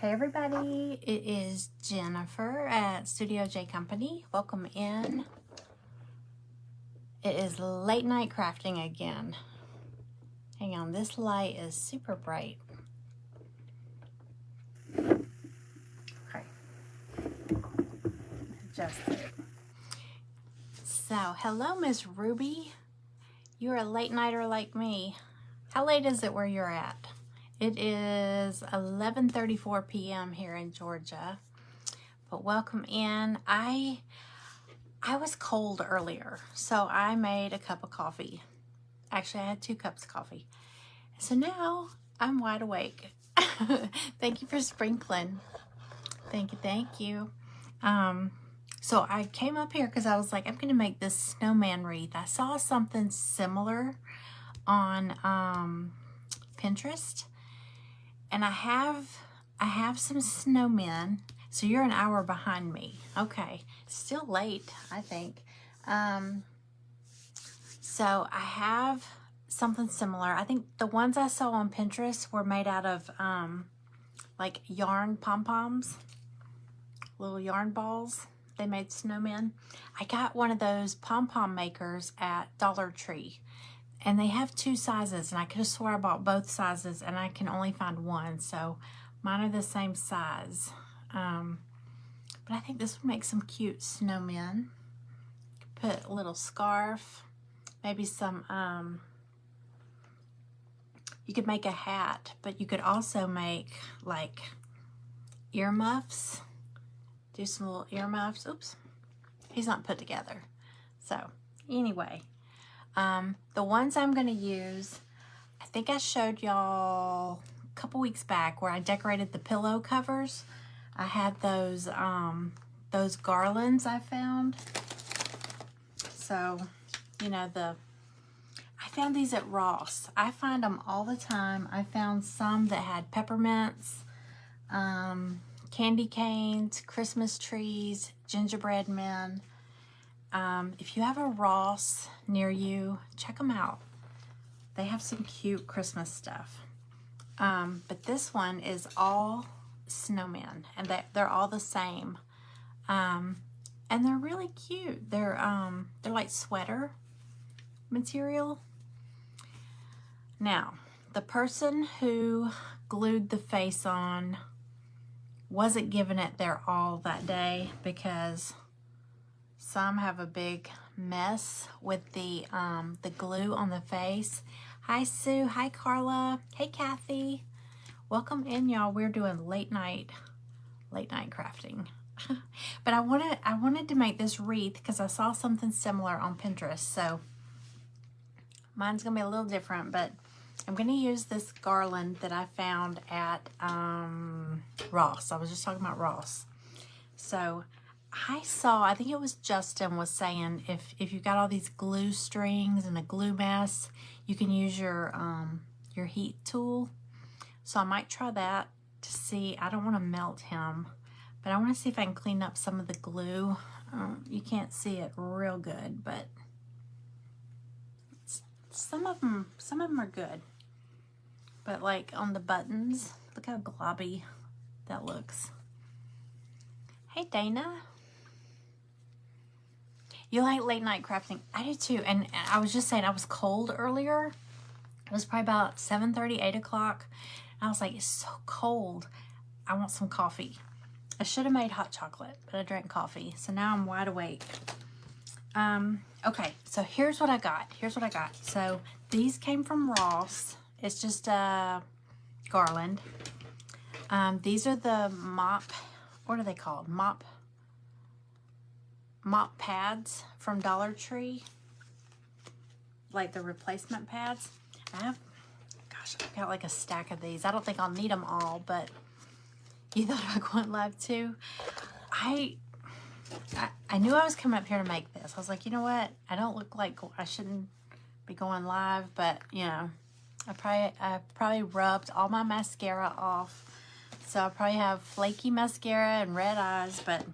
Hey everybody, it is Jennifer at Studio J Company. Welcome in. It is late night crafting again. Hang on, this light is super bright. Okay, adjust it. So, hello Miss Ruby. You're a late nighter like me. How late is it where you're at? It is 11:34 p.m. here in Georgia, but welcome in. I was cold earlier, so I made a cup of coffee. Actually, I had 2 cups of coffee. So now I'm wide awake. Thank you for sprinkling. Thank you. So I came up here because I was like, I'm going to make this snowman wreath. I saw something similar on Pinterest. And I have some snowmen. So you're an hour behind me. Okay, still late, I think. So I have something similar. I think the ones I saw on Pinterest were made out of like yarn pom-poms, little yarn balls. They made snowmen. I got one of those pom-pom makers at Dollar Tree. And they have 2 sizes, and I could have swore I bought both sizes, and I can only find one, so mine are the same size. But I think this would make some cute snowmen. Put a little scarf, maybe some, you could make a hat, but you could also make like earmuffs. Do some little earmuffs. Oops, he's not put together. So anyway. The ones I'm going to use, I think I showed y'all a couple weeks back where I decorated the pillow covers. I had those garlands I found. So, you know, I found these at Ross. I find them all the time. I found some that had peppermints, candy canes, Christmas trees, gingerbread men. If you have a Ross near you, check them out. They have some cute Christmas stuff. But this one is all snowmen, and they're all the same. And they're really cute. They're like sweater material. Now, the person who glued the face on wasn't giving it their all that day because some have a big mess with the glue on the face. Hi Sue, hi Carla, hey Kathy. Welcome in, y'all. We're doing late night crafting. But I wanted to make this wreath because I saw something similar on Pinterest. So mine's gonna be a little different, but I'm gonna use this garland that I found at Ross. I was just talking about Ross. So I think it was Justin was saying if you got all these glue strings and a glue mess, you can use your heat tool. So I might try that to see. I don't want to melt him, but I want to see if I can clean up some of the glue. You can't see it real good, but some of them are good. But like on the buttons, look how globby that looks. Hey Dana. You like late night crafting? I do too. And I was just saying, I was cold earlier. It was probably about 7:30, 8 o'clock. And I was like, it's so cold. I want some coffee. I should have made hot chocolate, but I drank coffee. So now I'm wide awake. Okay, so here's what I got. So these came from Ross. It's just a garland. These are the mop, what are they called? Mop pads from Dollar Tree, like the replacement pads. I've got like a stack of these. I don't think I'll need them all, but you thought I was going live too. I knew I was coming up here to make this. I was like, you know what? I don't look like I shouldn't be going live, but you know, I probably rubbed all my mascara off, so I probably have flaky mascara and red eyes, but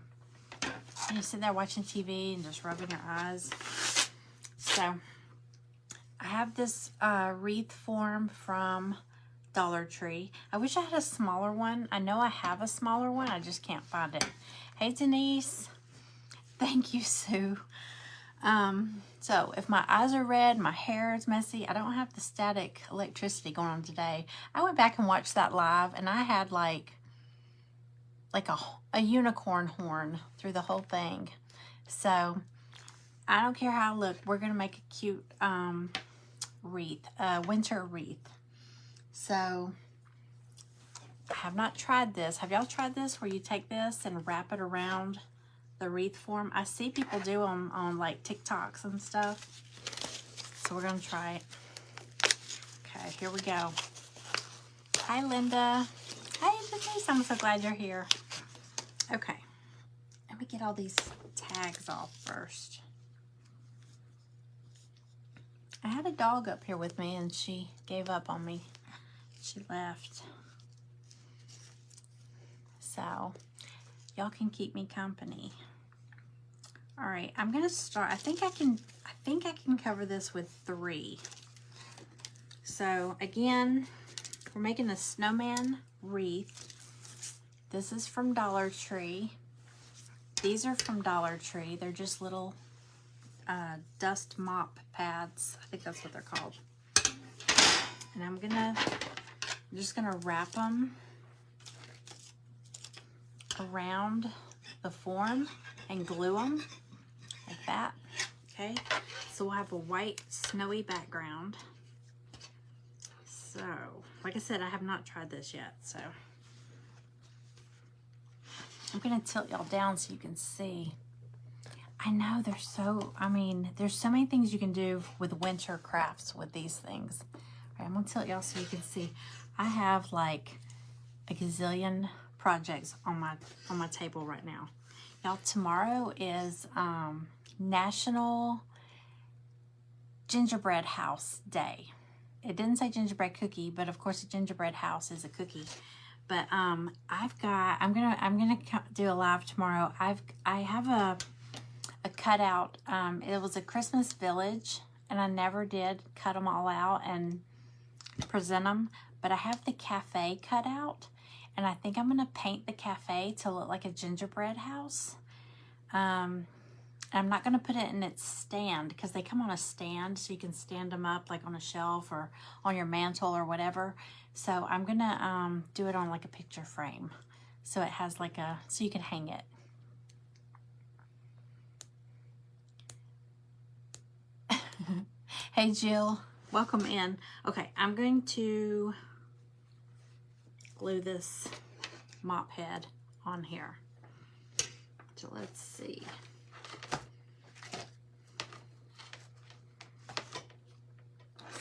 you sit there watching TV and just rubbing your eyes. So I have this wreath form from Dollar Tree. I wish I had a smaller one. I know I have a smaller one. I just can't find it. Hey, Denise. Thank you, Sue. So if my eyes are red, my hair is messy, I don't have the static electricity going on today. I went back and watched that live, and I had like a unicorn horn through the whole thing. So I don't care how I look. We're going to make a cute wreath, winter wreath. So I have not tried this. Have y'all tried this where you take this and wrap it around the wreath form? I see people do them on like TikToks and stuff. So we're going to try it. Okay, here we go. Hi, Linda. Hi, Denise. I'm so glad you're here. Okay. Let me get all these tags off first. I had a dog up here with me and she gave up on me. She left. So y'all can keep me company. All right, I'm gonna start. I think I can cover this with 3. So again, we're making a snowman wreath. This is from Dollar Tree. These are from Dollar Tree. They're just little dust mop pads. I think that's what they're called. And I'm just gonna wrap them around the form and glue them like that. Okay, so we'll have a white snowy background. So like I said, I have not tried this yet, so I'm gonna tilt y'all down so you can see. I know there's so many things you can do with winter crafts with these things. All right, I'm gonna tilt y'all so you can see. I have like a gazillion projects on my table right now. Y'all, tomorrow is National Gingerbread House Day. It didn't say gingerbread cookie, but of course a gingerbread house is a cookie. But I'm gonna do a live tomorrow. I have a cutout. It was a Christmas village, and I never did cut them all out and present them. But I have the cafe cut out, and I think I'm gonna paint the cafe to look like a gingerbread house. I'm not gonna put it in its stand because they come on a stand, so you can stand them up like on a shelf or on your mantle or whatever. So I'm gonna do it on like a picture frame, so it has like so you can hang it. Hey Jill, welcome in. Okay, I'm going to glue this mop head on here. So let's see.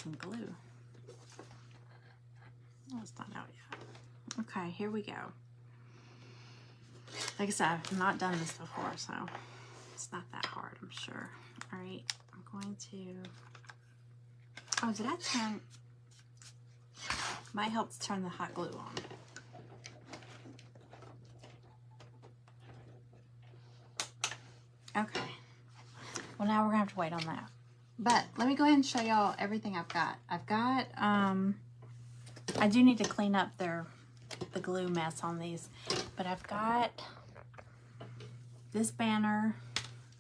Some glue. Oh, it's not out yet. Okay, here we go. Like I said, I've not done this before, so it's not that hard, I'm sure. All right, I'm going to... Oh, did I turn... Might help to turn the hot glue on. Okay. Well, now we're gonna have to wait on that. But let me go ahead and show y'all everything I've got. I do need to clean up the glue mess on these, but I've got this banner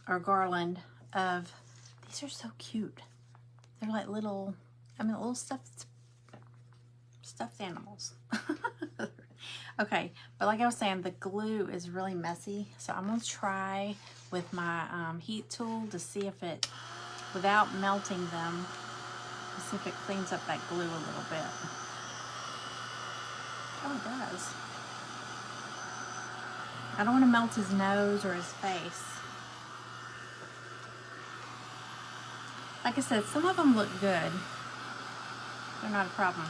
or garland of, these are so cute. They're like little stuffed animals. Okay, but like I was saying, the glue is really messy, so I'm gonna try with my heat tool to see if it, without melting them, to see if it cleans up that glue a little bit. Oh, it does. I don't want to melt his nose or his face. Like I said, some of them look good. They're not a problem.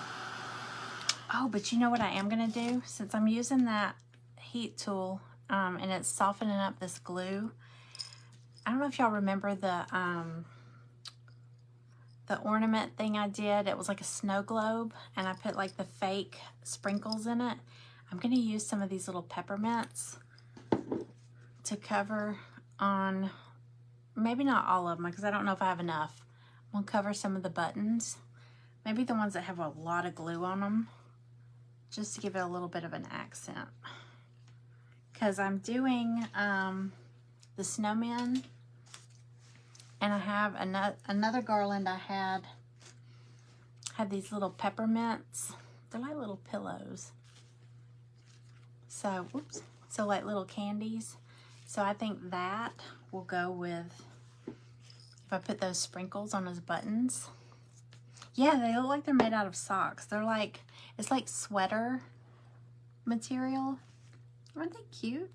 Oh, but you know what I am going to do? Since I'm using that heat tool and it's softening up this glue, I don't know if y'all remember the ornament thing I did. It was like a snow globe, and I put like the fake sprinkles in it. I'm going to use some of these little peppermints to cover on, maybe not all of them because I don't know if I have enough. I'm going to cover some of the buttons. Maybe the ones that have a lot of glue on them. just to give it a little bit of an accent. Because I'm doing the snowman, and I have another garland I had these little peppermints. They're like little pillows. So, whoops. So like little candies. So I think that will go with, if I put those sprinkles on his buttons. Yeah, they look like they're made out of socks. They're like, it's like sweater material. Aren't they cute?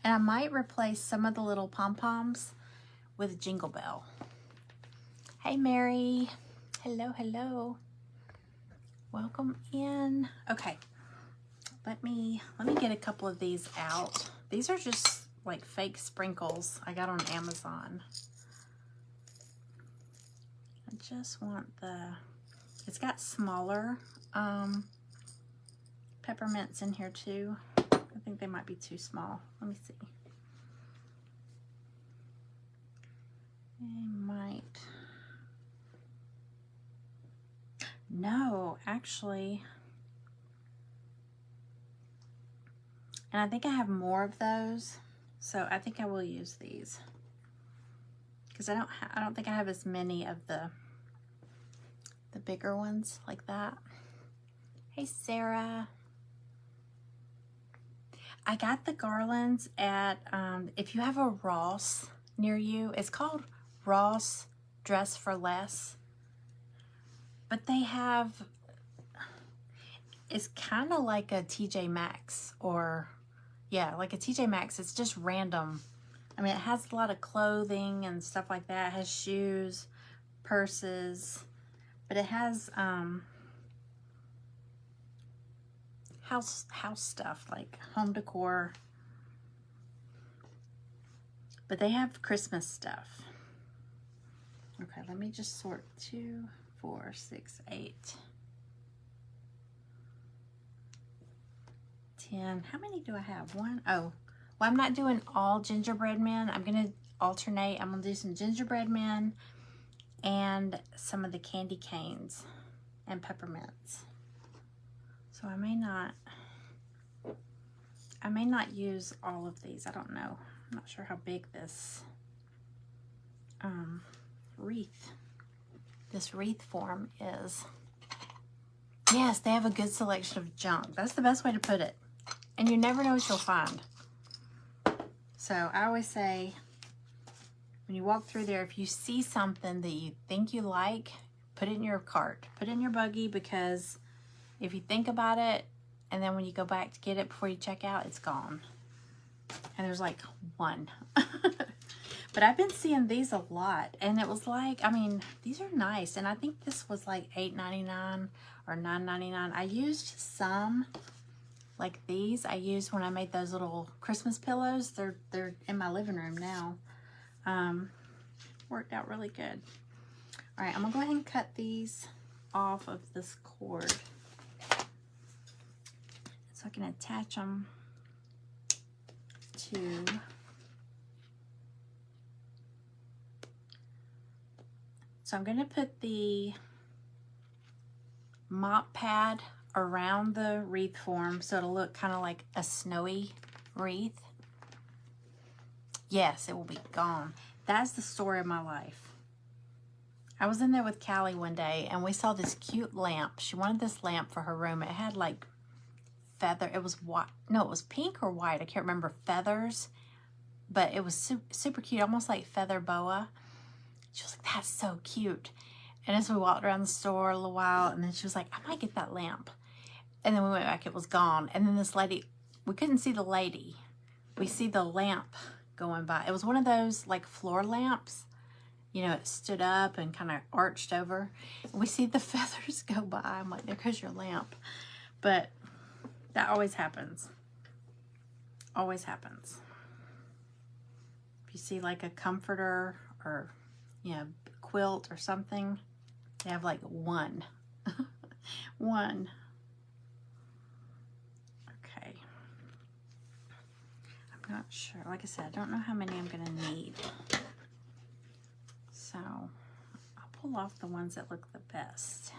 And I might replace some of the little pom-poms with Jingle Bell. Hey, Mary. Hello, hello. Welcome in. Okay, let me get a couple of these out. These are just like fake sprinkles I got on Amazon. I just want it's got smaller peppermints in here too. I think they might be too small. Let me see. They might. No, actually. And I think I have more of those, so I think I will use these. Because I don't think I have as many of the bigger ones like that. Hey, Sarah. I got the garlands at, if you have a Ross near you, it's called Ross Dress for Less. But they have, it's kind of like a TJ Maxx, or yeah, like a TJ Maxx. It's just random. I mean, it has a lot of clothing and stuff like that. It has shoes, purses, but it has house stuff like home decor. But they have Christmas stuff. Okay, let me just sort 2, 4, 6, 8, 10. How many do I have? 1. Oh, well, I'm not doing all gingerbread men. I'm going to alternate. I'm going to do some gingerbread men and some of the candy canes and peppermints. So I may not use all of these. I don't know. I'm not sure how big this wreath form is. Yes, they have a good selection of junk. That's the best way to put it. And you never know what you'll find. So I always say, when you walk through there, if you see something that you think you like, put it in your cart, put it in your buggy, because if you think about it, and then when you go back to get it before you check out, it's gone. And there's like one. But I've been seeing these a lot, and it was like, I mean, these are nice, and I think this was like $8.99 or $9.99. I used some like these. I used when I made those little Christmas pillows. They're in my living room now. Worked out really good. All right, I'm gonna go ahead and cut these off of this cord so I can attach them to So I'm going to put the mop pad around the wreath form so it'll look kind of like a snowy wreath. Yes, it will be gone. That's the story of my life. I was in there with Callie one day and we saw this cute lamp. She wanted this lamp for her room. It had like feather. It was white. No, it was pink or white. I can't remember. Feathers. But it was super cute. Almost like feather boa. She was like, that's so cute. And as we walked around the store a little while, and then she was like, I might get that lamp. And then we went back, it was gone. And then this lady, we couldn't see the lady. We see the lamp going by. It was one of those like floor lamps. You know, it stood up and kind of arched over. And we see the feathers go by. I'm like, there goes your lamp. But that always happens. Always happens. If you see like a comforter or, you know, quilt or something, they have like one. One. Okay. I'm not sure. Like I said, I don't know how many I'm going to need. So I'll pull off the ones that look the best.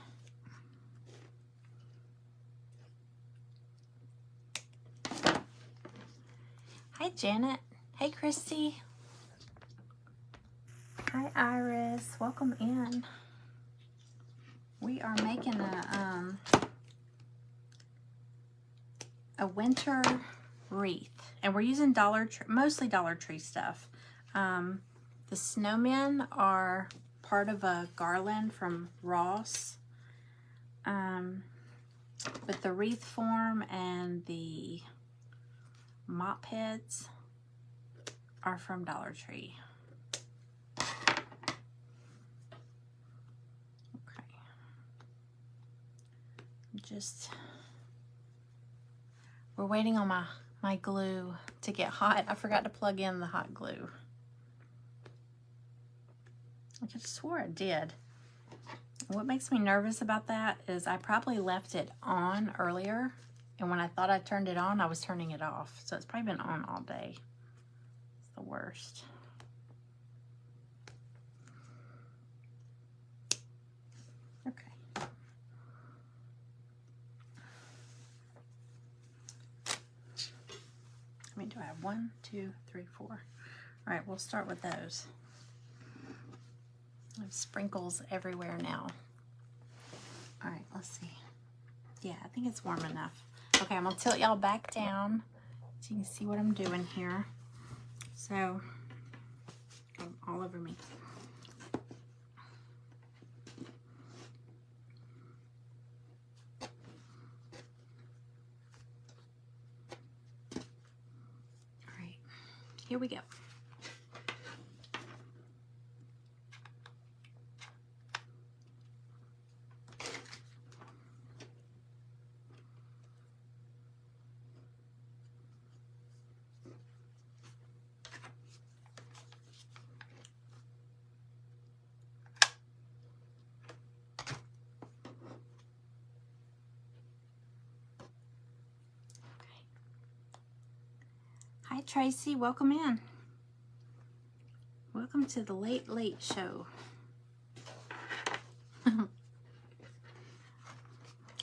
Hi, Janet. Hey, Christy. Hi, Iris. Welcome in. We are making a winter wreath, and we're using mostly Dollar Tree stuff. The snowmen are part of a garland from Ross, but the wreath form and the mop heads are from Dollar Tree. Okay. We're waiting on my glue to get hot. I forgot to plug in the hot glue. I just swore it did. What makes me nervous about that is I probably left it on earlier, and when I thought I turned it on, I was turning it off. So it's probably been on all day. It's the worst. Okay. I mean, do I have 1, 2, 3, 4? All right, we'll start with those. I have sprinkles everywhere now. All right, let's see. Yeah, I think it's warm enough. Okay, I'm gonna tilt y'all back down so you can see what I'm doing here. So, all over me. All right, here we go. Hi, Tracy. Welcome in. Welcome to the Late Late Show.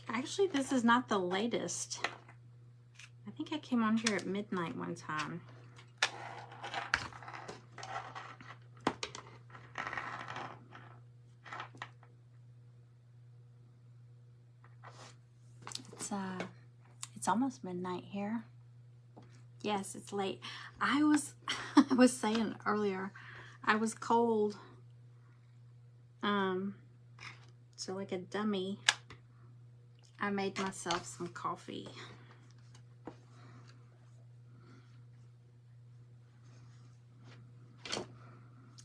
Actually, this is not the latest. I think I came on here at midnight one time. It's almost midnight here. Yes, it's late. I was I was saying earlier, I was cold. So like a dummy, I made myself some coffee.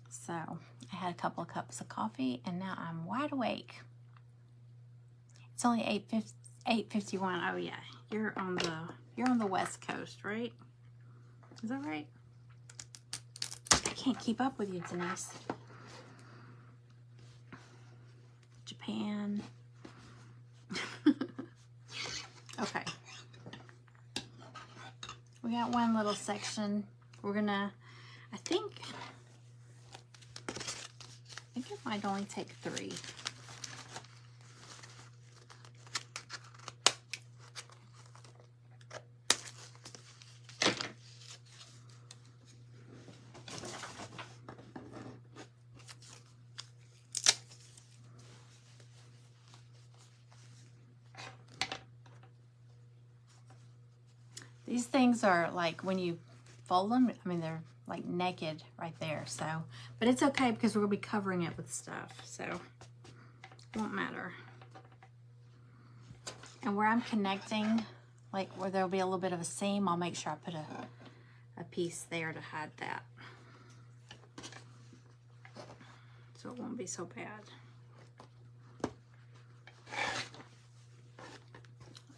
So I had a couple of cups of coffee, and now I'm wide awake. It's only 8:51. Oh yeah, you're on the West Coast, right? Is that right? I can't keep up with you, Denise. Japan. Okay. We got one little section. We're gonna, I think it might only take 3. These things are like when you fold them, I mean, they're like naked right there. So, but it's okay because we're gonna be covering it with stuff. So it won't matter. And where I'm connecting, like where there'll be a little bit of a seam, I'll make sure I put a piece there to hide that. So it won't be so bad.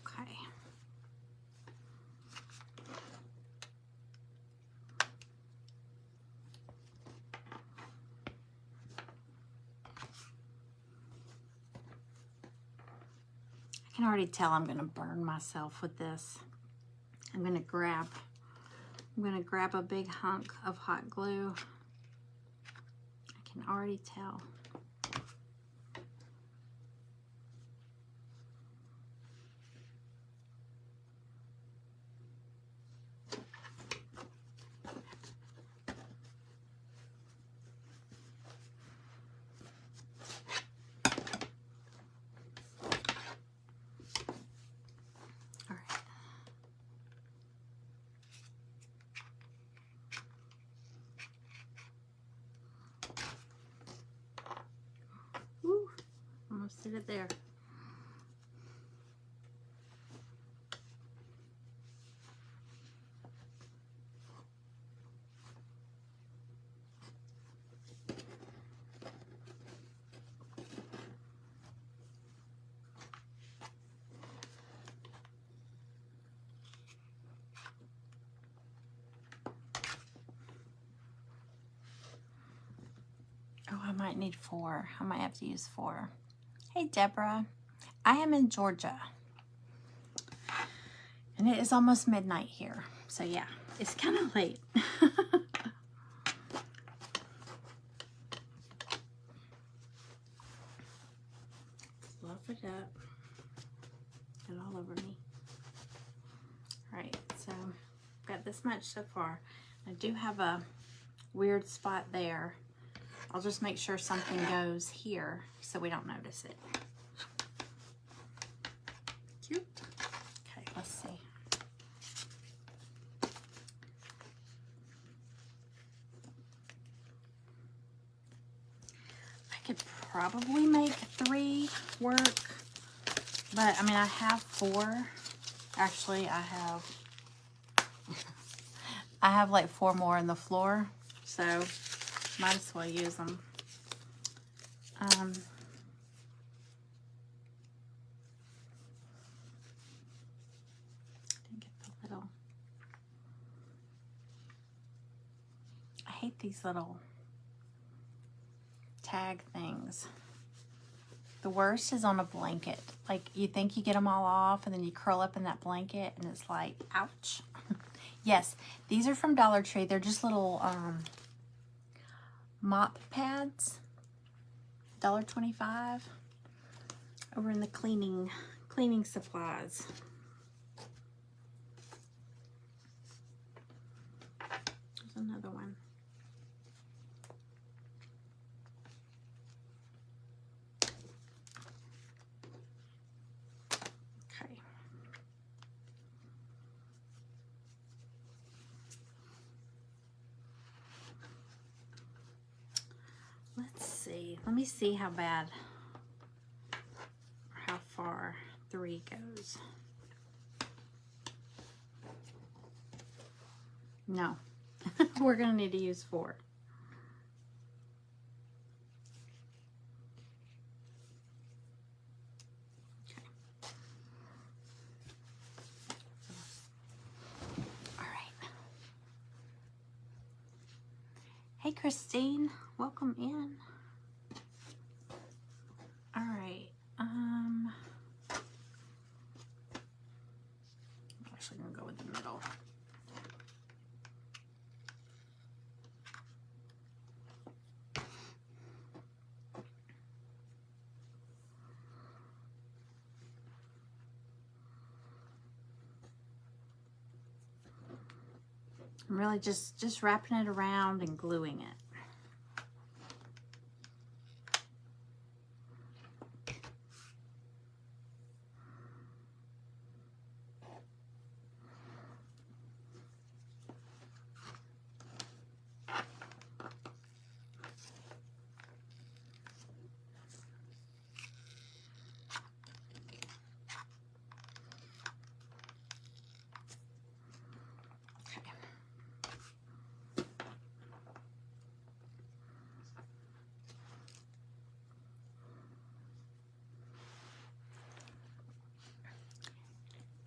Okay. I can already tell I'm gonna burn myself with this. I'm gonna grab a big hunk of hot glue. I can already tell. Get it there. Oh, I might need 4. I might have to use 4. Hey, Deborah. I am in Georgia. And it is almost midnight here. So, yeah, it's kind of late. Fluff it up. Get all over me. All right, so I've got this much so far. I do have a weird spot there. I'll just make sure something goes here so we don't notice it. Cute. Okay, let's see. I could probably make 3 work, but I mean, I have 4. Actually, I have like 4 more in the floor, so might as well use them. Didn't get the little. I hate these little tag things. The worst is on a blanket. Like, you think you get them all off and then you curl up in that blanket and it's like, ouch. Yes, these are from Dollar Tree. They're just little mop pads. $1.25 over in the cleaning supplies. There's another one. Okay. Let's see. Let me see how bad or how far 3 goes. No. We're going to need to use 4. Okay. All right. Hey, Christine. Welcome in. All right. I'm actually going to go with the middle. I'm really just wrapping it around and gluing it.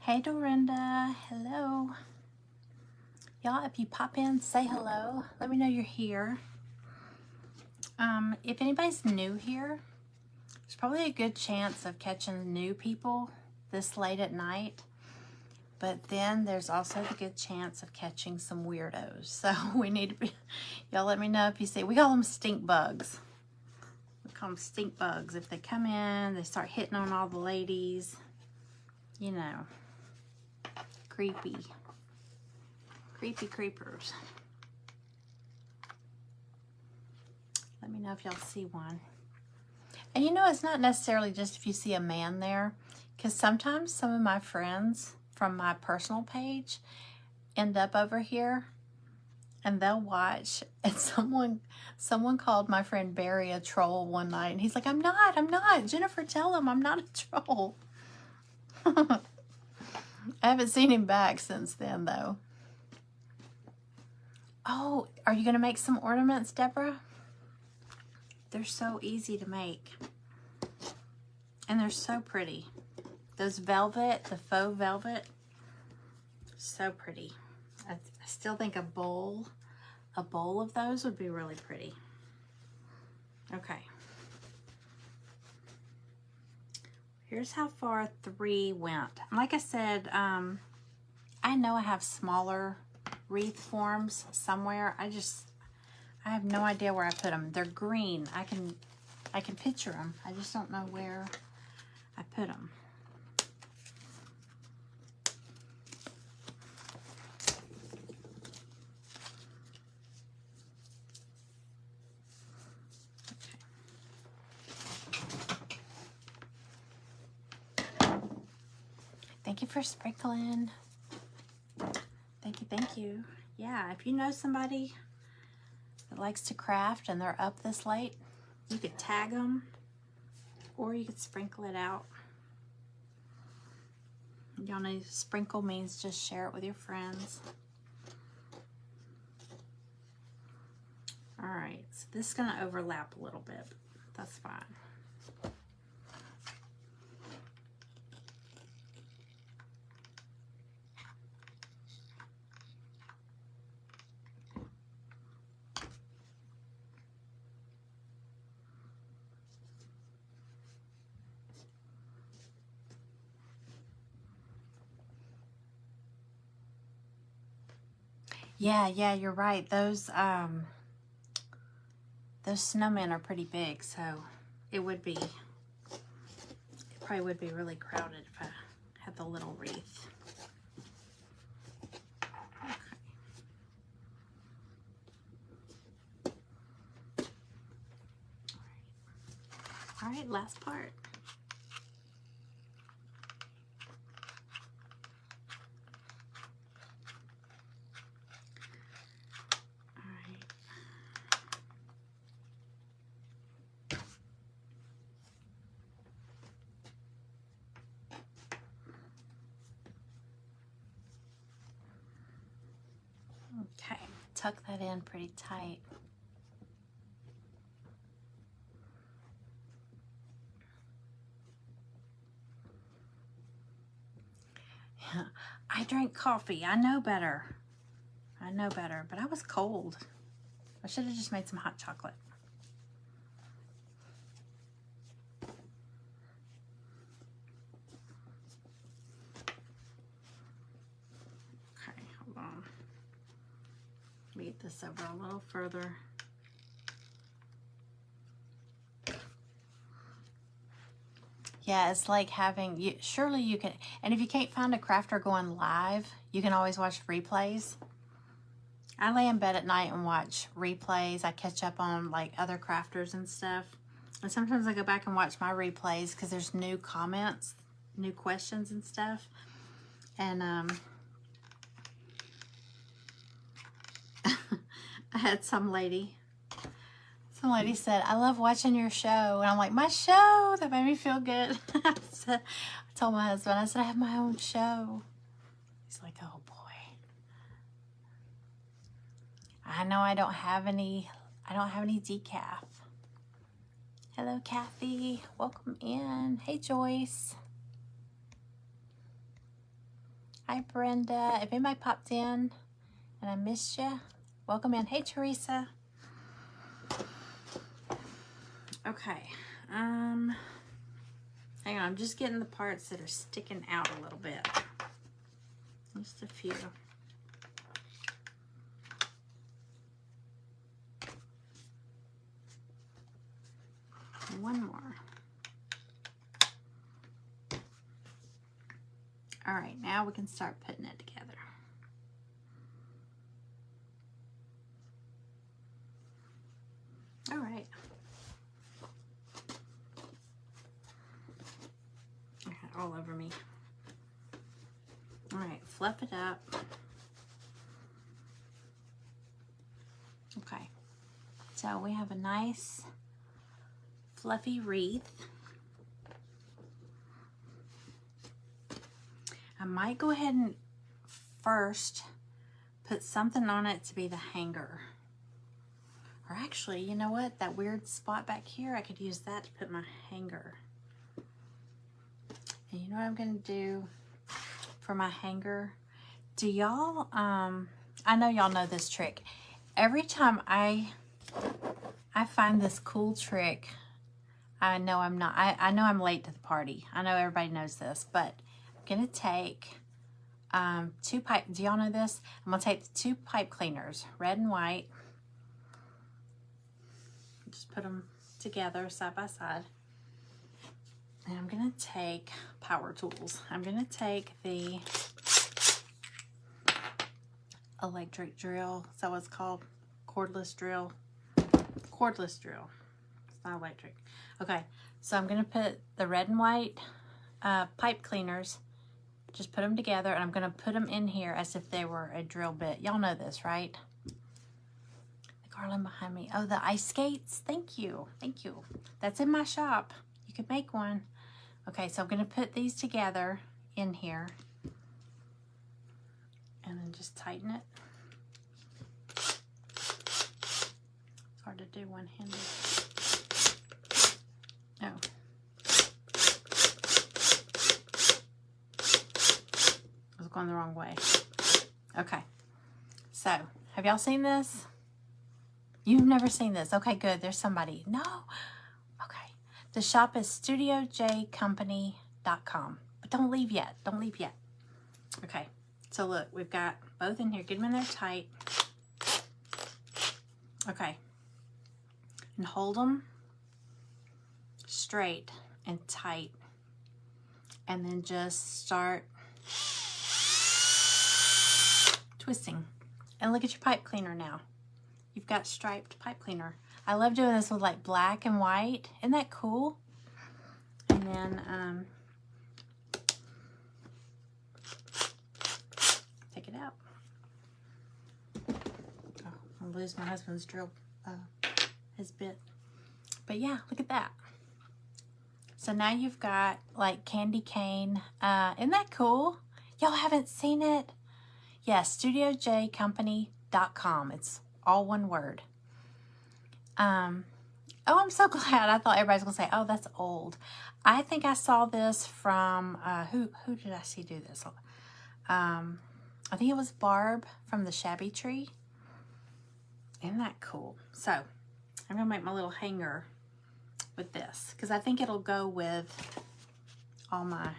Hey Dorinda, hello. Y'all, if you pop in, say hello. Let me know you're here. If anybody's new here, there's probably a good chance of catching new people this late at night. But then there's also the good chance of catching some weirdos. So we need to be, y'all let me know if you see, we call them stink bugs. We call them stink bugs. If they come in, they start hitting on all the ladies, you know. Creepy. Creepy creepers. Let me know if y'all see one. And you know, it's not necessarily just if you see a man there, because sometimes some of my friends from my personal page end up over here. and they'll watch. And someone called my friend Barry a troll one night, and he's like, I'm not. Jennifer, tell him I'm not a troll. I haven't seen him back since then, though. Oh, are you going to make some ornaments, Deborah? They're so easy to make. And they're so pretty. Those velvet, the faux velvet, so pretty. I still think a bowl of those would be really pretty. Okay. Here's how far 3 went. Like I said, I know I have smaller wreath forms somewhere. I have no idea where I put them. They're green. I can picture them. I just don't know where I put them. Thank you for sprinkling. Thank you. Yeah, if you know somebody that likes to craft and they're up this late, you could tag them or you could sprinkle it out. Y'all know sprinkle means just share it with your friends. All right, so this is gonna overlap a little bit, but that's fine. Yeah, you're right. Those snowmen are pretty big, so it probably would be really crowded if I had the little wreath. Okay. All right, last part. Okay, tuck that in pretty tight. I drank coffee. I know better. But I was cold. I should have just made some hot chocolate. Okay, hold on. Beat this over a little further. Yeah, it's like having, surely you can, and if you can't find a crafter going live, you can always watch replays. I lay in bed at night and watch replays. I catch up on like other crafters and stuff. And sometimes I go back and watch my replays because there's new comments, new questions and stuff. And I had some lady said, I love watching your show. And I'm like, my show? That made me feel good. I told my husband, I said, I have my own show. He's like, oh boy. I know I don't have any decaf. Hello, Kathy. Welcome in. Hey, Joyce. Hi, Brenda. If anybody popped in and I missed you, welcome in. Hey, Teresa. Okay. Hang on. I'm just getting the parts that are sticking out a little bit. Just a few. One more. All right, now we can start putting it together. All right. All over me. All right, fluff it up. So we have a nice fluffy wreath. I might go ahead and first put something on it to be the hanger. Or actually, you know what? That weird spot back here, I could use that to put my hanger. And you know what I'm gonna do for my hanger? Do y'all, I know y'all know this trick. Every time I find this cool trick, I know I'm not, I know I'm late to the party. I know everybody knows this, but I'm gonna take two pipe, do y'all know this? I'm gonna take the two pipe cleaners, red and white. Just put them together side by side. And I'm gonna take power tools. I'm gonna take the electric drill. Is that what it's called? Cordless drill. Cordless drill. It's not electric. Okay, so I'm gonna put the red and white pipe cleaners, just put them together, and I'm gonna put them in here as if they were a drill bit. Y'all know this, right? The garland behind me. Oh, the ice skates. Thank you. Thank you. That's in my shop. You could make one. Okay, so I'm gonna put these together in here and then just tighten it. It's hard to do one-handed. Oh. I was going the wrong way. Okay, so have y'all seen this? You've never seen this. Okay, good. There's somebody. No. Okay. The shop is studiojcompany.com. But don't leave yet. Don't leave yet. Okay. So look, we've got both in here. Get them in there tight. Okay. And hold them straight and tight. And then just start twisting. And look at your pipe cleaner now. You've got striped pipe cleaner. I love doing this with like black and white. Isn't that cool? And then take it out. Oh, I'll lose my husband's drill, his bit. But yeah, look at that. So now you've got like candy cane. Isn't that cool? Y'all haven't seen it? Yes, studiojcompany.com. It's all one word. Oh, I'm so glad. I thought everybody's gonna say, oh, that's old. I think I saw this from, who did I see do this? I think it was Barb from the Shabby Tree. Isn't that cool? So I'm gonna make my little hanger with this because I think it'll go with all my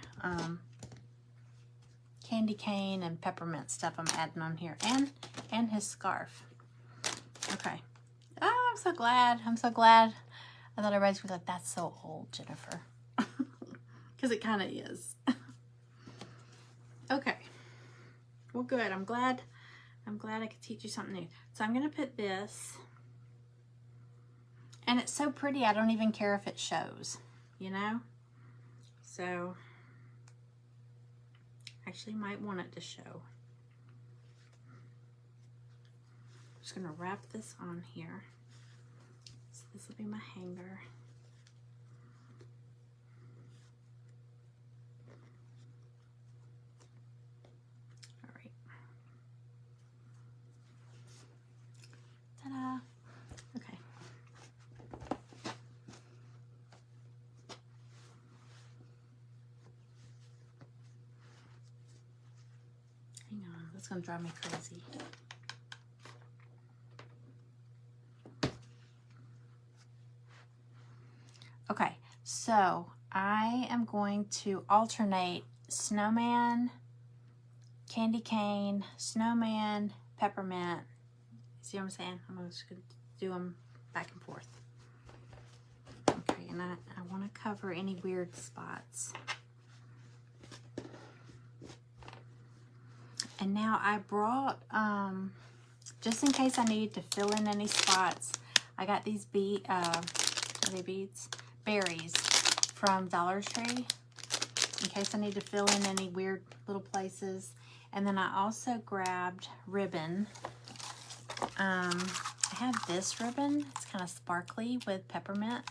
candy cane and peppermint stuff I'm adding on here, and his scarf. Okay. Oh, I'm so glad. I'm so glad. I thought everybody's gonna be like, that's so old, Jennifer. Because it kind of is. Okay. Well, good. I'm glad I could teach you something new. So I'm gonna put this, and it's so pretty. I don't even care if it shows, you know. So actually, might want it to show. Just gonna wrap this on here. So this will be my hanger. All right. Ta-da. Okay. Hang on, that's gonna drive me crazy. Okay, so I am going to alternate snowman, candy cane, snowman, peppermint. See what I'm saying? I'm just going to do them back and forth. Okay, and I want to cover any weird spots. And now I brought, just in case I need to fill in any spots, I got these are they beads? Berries from Dollar Tree in case I need to fill in any weird little places. And then I also grabbed ribbon. I have this ribbon. It's kind of sparkly with peppermint.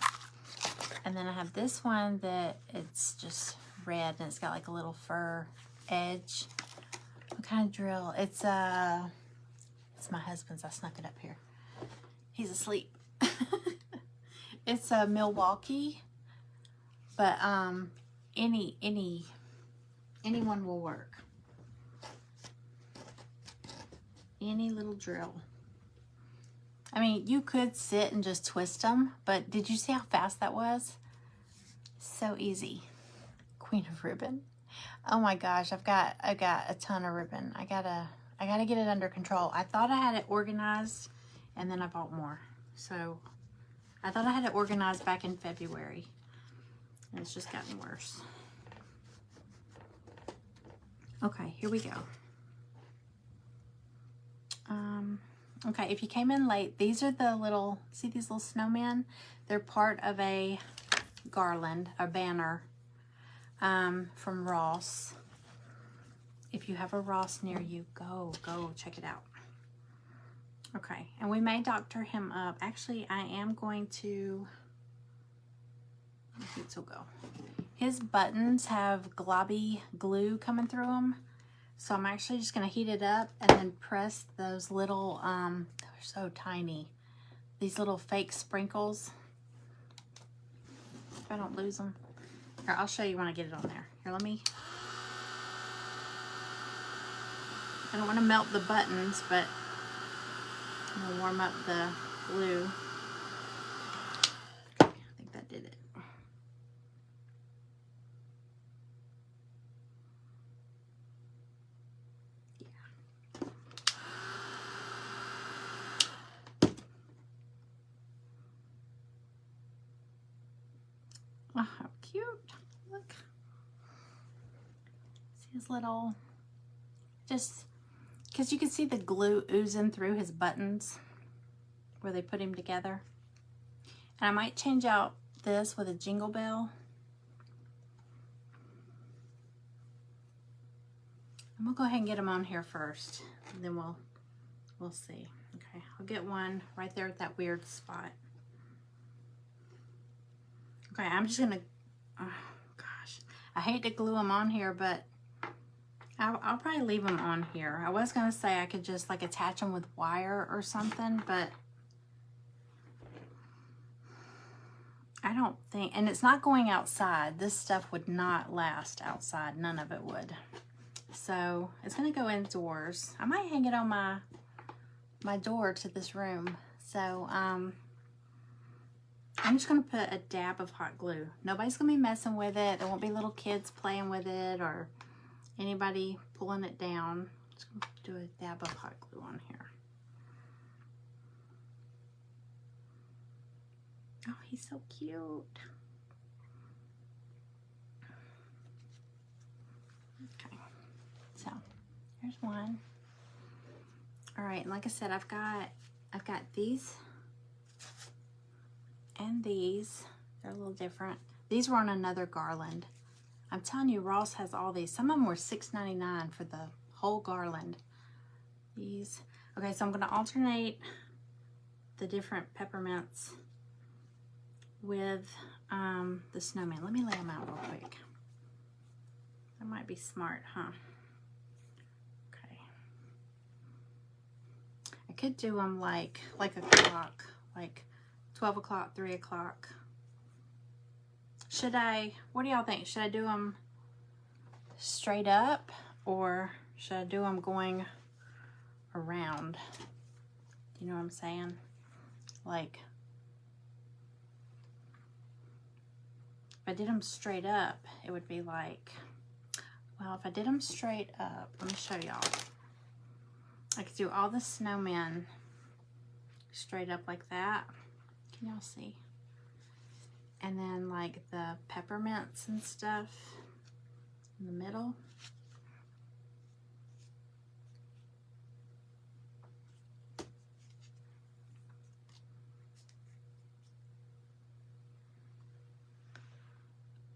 And then I have this one that it's just red and it's got like a little fur edge. What kind of drill? It's my husband's. I snuck it up here. He's asleep. It's a Milwaukee, but anyone will work. Any little drill. I mean, you could sit and just twist them, but did you see how fast that was? So easy. Queen of ribbon. Oh my gosh, I've got a ton of ribbon. I gotta get it under control. I thought I had it organized, and then I bought more. So I thought I had it organized back in February, and it's just gotten worse. Okay, here we go. Okay, if you came in late, these are the little, see these little snowmen? They're part of a garland, a banner from Ross. If you have a Ross near you, go check it out. Okay, and we may doctor him up. Actually, I am going to, I think it'll go. His buttons have globby glue coming through them. So I'm actually just going to heat it up and then press those little, they're so tiny, these little fake sprinkles. If I don't lose them. Here, I'll show you when I get it on there. Here, let me, I don't want to melt the buttons, but I'm going to warm up the glue. Okay, I think that did it. Oh, how cute. Look. See his little, just, because you can see the glue oozing through his buttons where they put him together. And I might change out this with a jingle bell. I'm gonna go ahead and get him on here first, and then we'll see. Okay, I'll get one right there at that weird spot. Okay, I'm just gonna, oh gosh, I hate to glue them on here, but I'll probably leave them on here. I was gonna say I could just like attach them with wire or something, but I don't think, and it's not going outside. This stuff would not last outside. None of it would. So it's gonna go indoors. I might hang it on my door to this room. So I'm just going to put a dab of hot glue. Nobody's going to be messing with it. There won't be little kids playing with it or anybody pulling it down. Just going to do a dab of hot glue on here. Oh, he's so cute. Okay, so here's one. All right, and like I said, I've got these and these. They're a little different. These were on another garland. I'm telling you, Ross has all these. Some of them were $6.99 for the whole garland. These. Okay, so I'm going to alternate the different peppermints with the snowman. Let me lay them out real quick. That might be smart, huh? Okay. I could do them like a clock, like 12 o'clock, 3 o'clock. Should I, what do y'all think? Should I do them straight up or should I do them going around? You know what I'm saying? Like, if I did them straight up, it would be like, well, if I did them straight up, let me show y'all. I could do all the snowmen straight up like that. Can y'all see? And then like the peppermints and stuff in the middle.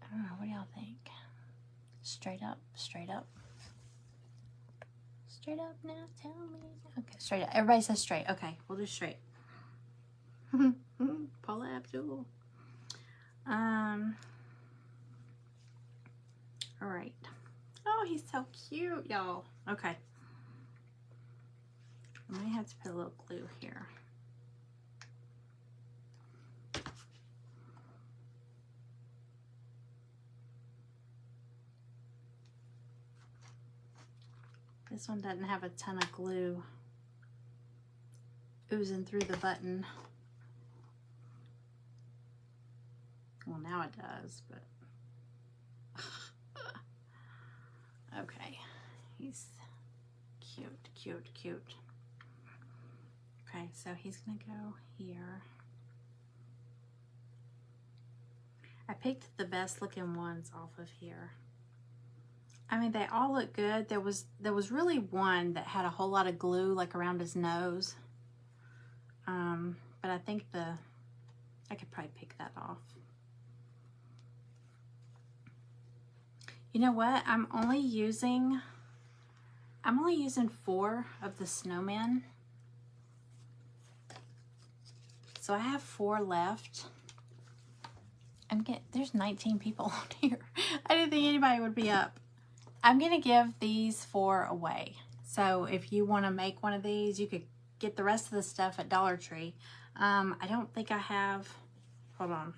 I don't know, what do y'all think? Straight up, straight up. Straight up now, tell me. Okay, straight up. Everybody says straight. Okay, we'll do straight. Paula Abdul. All right. Oh, he's so cute, y'all. Okay. I might have to put a little glue here. This one doesn't have a ton of glue oozing through the button. Well, now it does, but okay. He's cute, cute, cute. Okay, so he's gonna go here. I picked the best looking ones off of here. I mean, they all look good. There was really one that had a whole lot of glue like around his nose. But I think I could probably pick that off. You know what? I'm only using 4 of the snowmen. So I have 4 left. There's 19 people on here. I didn't think anybody would be up. I'm gonna give these 4 away. So if you want to make one of these, you could get the rest of the stuff at Dollar Tree. I don't think I have, hold on.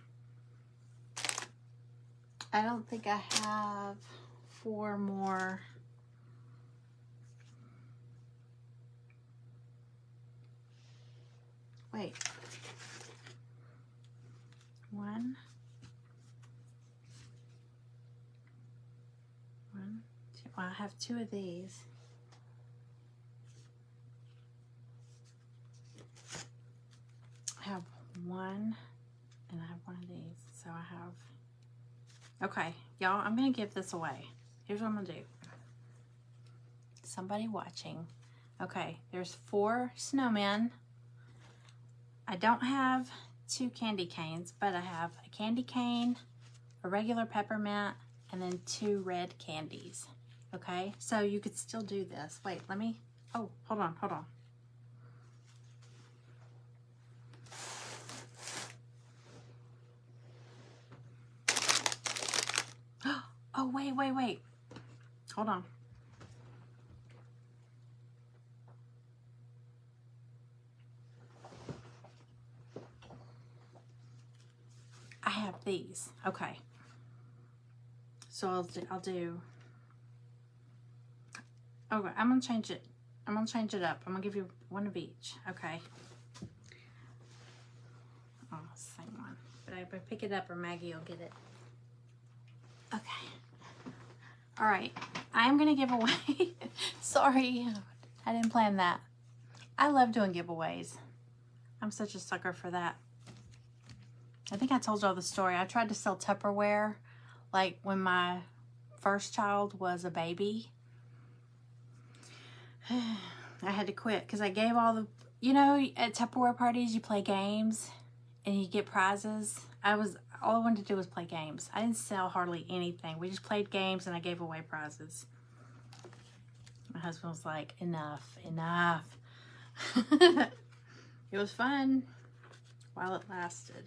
I don't think I have 4 more. Wait. 1, 2. Well, I have 2 of these. I have 1, and I have 1 of these. So I have. Okay, y'all, I'm gonna give this away. Here's what I'm gonna do. Somebody watching. Okay, there's 4 snowmen. I don't have 2 candy canes, but I have a candy cane, a regular peppermint, and then 2 red candies. Okay, so you could still do this. Wait, let me, oh, hold on. Oh, wait. Hold on. I have these. Okay. So I'll do. Okay, I'm gonna change it. I'm gonna change it up. I'm gonna give you 1 of each. Okay. Oh, same one. But I better pick it up or Maggie will get it. Okay. All right. I'm gonna give away. Sorry, I didn't plan that. I love doing giveaways. I'm such a sucker for that. I think I told y'all the story. I tried to sell Tupperware like when my first child was a baby. I had to quit because I gave all the, you know, at Tupperware parties you play games and you get prizes. All I wanted to do was play games. I didn't sell hardly anything. We just played games and I gave away prizes. My husband was like, enough. It was fun while it lasted.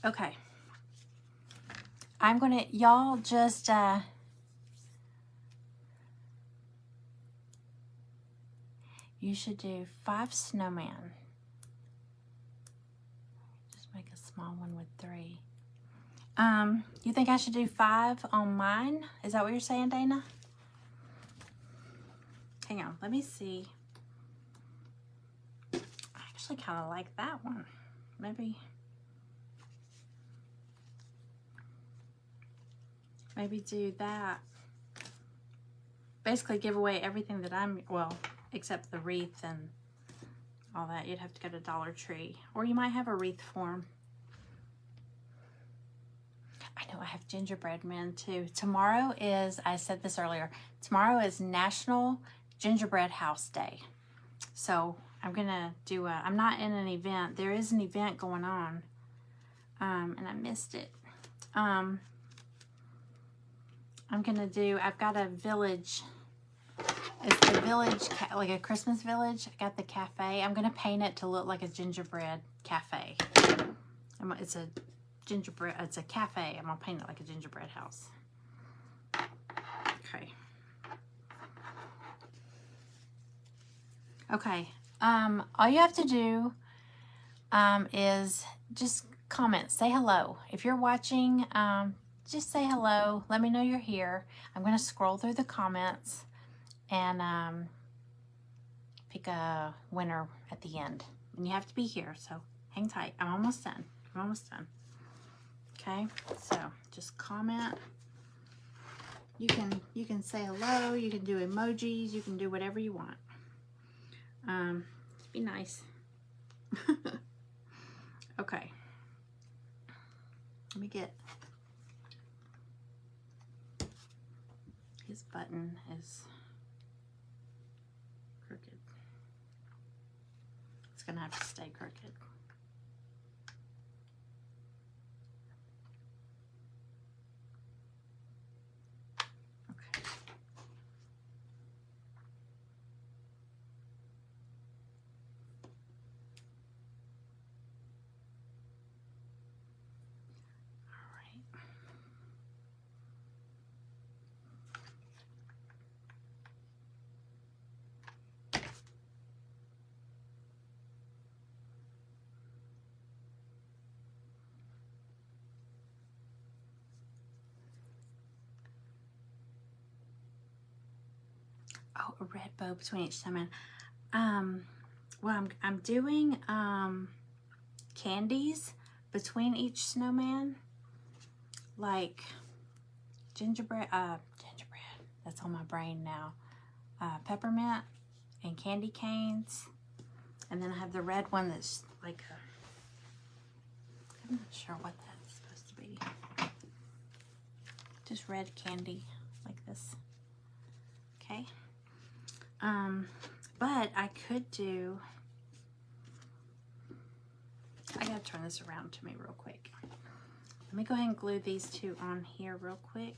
Okay. I'm gonna, y'all just, you should do 5 snowman. Just make a small one with 3. You think I should do 5 on mine? Is that what you're saying, Dana? Hang on, let me see. I actually kind of like that one. Maybe do that. Basically give away everything that well, except the wreath and all that. You'd have to go to Dollar Tree. Or you might have a wreath form. I know I have gingerbread men too. Tomorrow is, I said this earlier, tomorrow is National Gingerbread House Day. So I'm gonna do I'm not in an event. There is an event going on. And I missed it. I've got a village It's the village, like a Christmas village. I got the cafe. I'm going to paint it to look like a gingerbread cafe. It's a gingerbread, it's a cafe. I'm going to paint it like a gingerbread house. Okay. Okay. All you have to do is just comment, say hello. If you're watching, just say hello. Let me know you're here. I'm going to scroll through the comments and pick a winner at the end. And you have to be here, so hang tight. I'm almost done. I'm almost done. Okay, so just comment. You can say hello. You can do emojis. You can do whatever you want. Be nice. Okay. Let me get his button is crooked. It's gonna have to stay crooked. Okay. All right. Oh, a red bow between each snowman. Well, I'm doing candies between each snowman, like gingerbread. That's on my brain now. Peppermint and candy canes, and then I have the red one that's like I'm not sure what that's supposed to be. Just red candy like this. Okay. But I could do, I gotta turn this around to me real quick. Let me go ahead and glue these two on here real quick.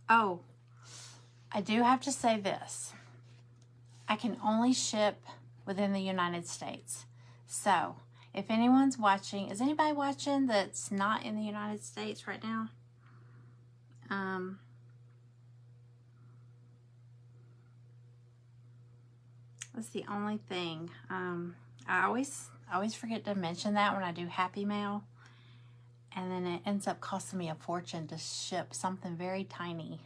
Oh, I do have to say this. I can only ship within the United States. So, if anyone's watching, is anybody watching that's not in the United States right now? That's the only thing. I always forget to mention that when I do Happy Mail. And then it ends up costing me a fortune to ship something very tiny.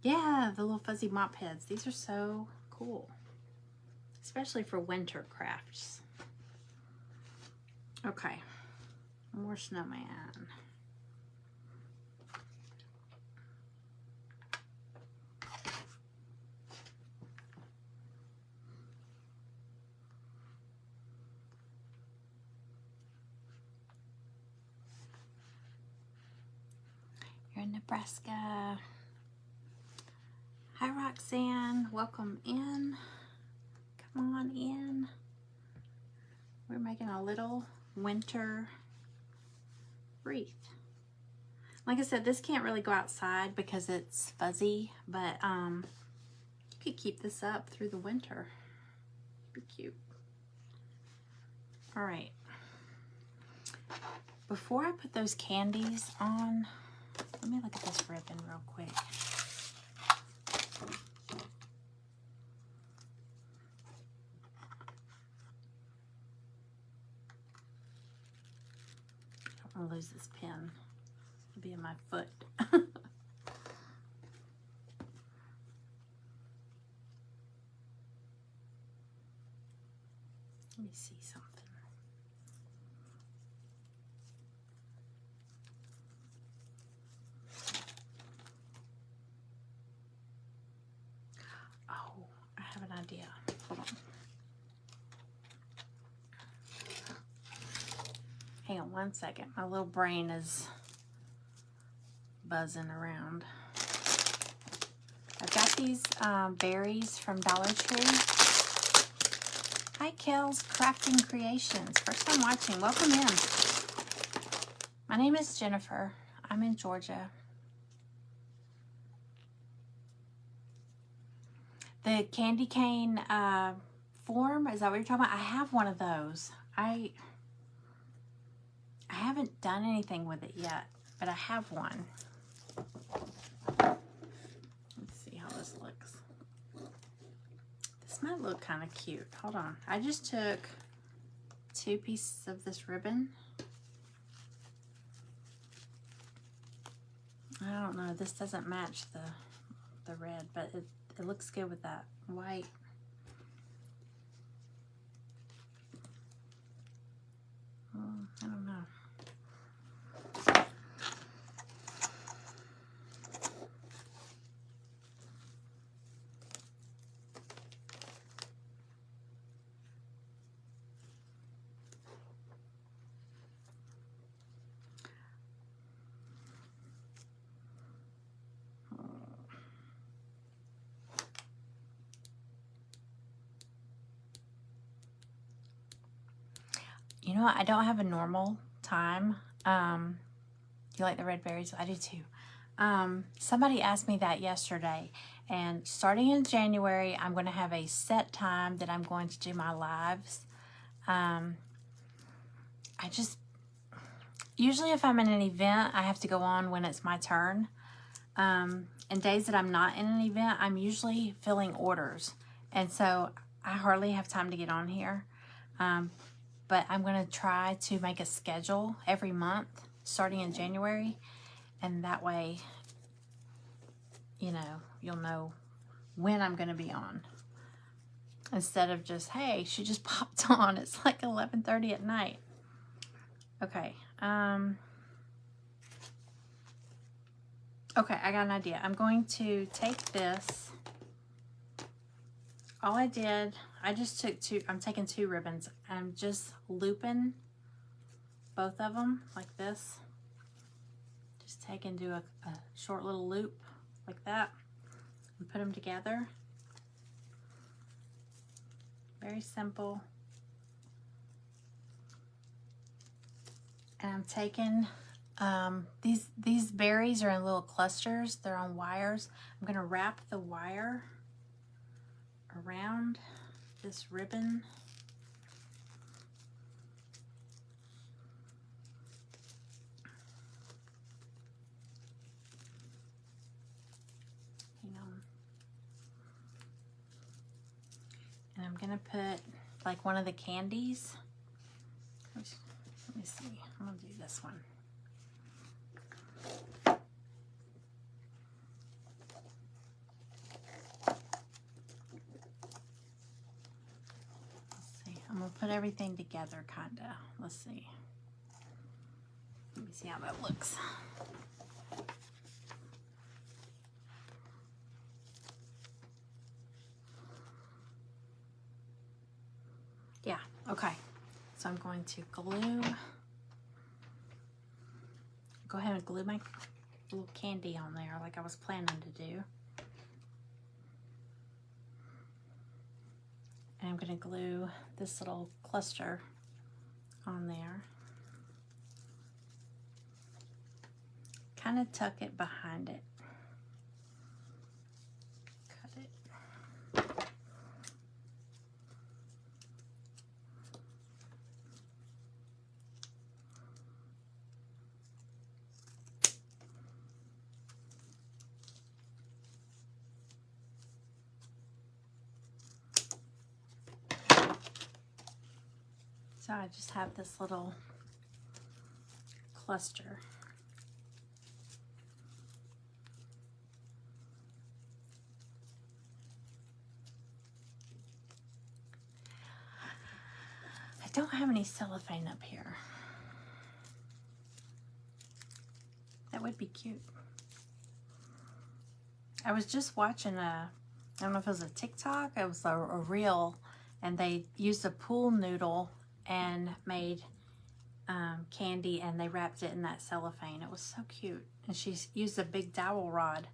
Yeah, the little fuzzy mop heads. These are so cool. Especially for winter crafts. Okay. More snowman. You're in Nebraska. Hi, Roxanne. Welcome in. Come on in. We're making a little winter wreath. Like I said, this can't really go outside because it's fuzzy, but you could keep this up through the winter. Be cute. All right. Before I put those candies on, let me look at this ribbon real quick. I don't want to lose this pen. It'll be in my foot. Let me see something. 1 second. My little brain is buzzing around. I've got these berries from Dollar Tree. Hi, Kel's Crafting Creations. First time watching. Welcome in. My name is Jennifer. I'm in Georgia. The candy cane form, is that what you're talking about? I have one of those. I haven't done anything with it yet, but I have one. Let's see how this looks. This might look kind of cute. Hold on. I just took 2 pieces of this ribbon. I don't know. This doesn't match the red, but it looks good with that white. I don't know. You know what? I don't have a normal time. You like the red berries? I do too. Somebody asked me that yesterday, and starting in January, I'm going to have a set time that I'm going to do my lives. Usually if I'm in an event, I have to go on when it's my turn. And days that I'm not in an event, I'm usually filling orders. And so I hardly have time to get on here. But I'm going to try to make a schedule every month starting in January. And that way, you know, you'll know when I'm going to be on. Instead of just, hey, she just popped on. It's like 11:30 at night. Okay. Okay, I got an idea. I'm going to take this. All I did, I just took I'm taking 2 ribbons. I'm just looping both of them like this. Just take and do a short little loop like that and put them together. Very simple. And I'm taking, these berries are in little clusters. They're on wires. I'm going to wrap the wire around this ribbon. Hang on. And I'm going to put like one of the candies. Let me see. I'm going to do this one. I'm going to put everything together, kind of. Let's see. Let me see how that looks. Yeah, okay. So I'm going to go ahead and glue my little candy on there like I was planning to do. And I'm going to glue this little cluster on there. Kind of tuck it behind it. Cut it. So I just have this little cluster. I don't have any cellophane up here. That would be cute. I was just watching I don't know if it was a TikTok, it was a reel, and they used a pool noodle and made candy, and they wrapped it in that cellophane. It was so cute. And she used a big dowel rod,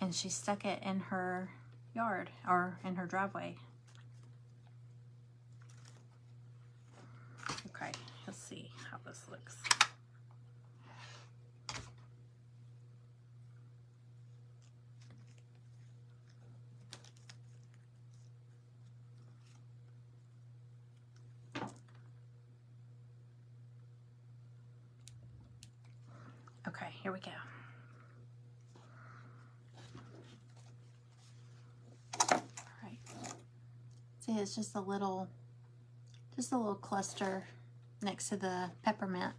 and she stuck it in her yard, or in her driveway. Okay, let's see how this looks. Okay, here we go. All right. See, it's just a little cluster next to the peppermint.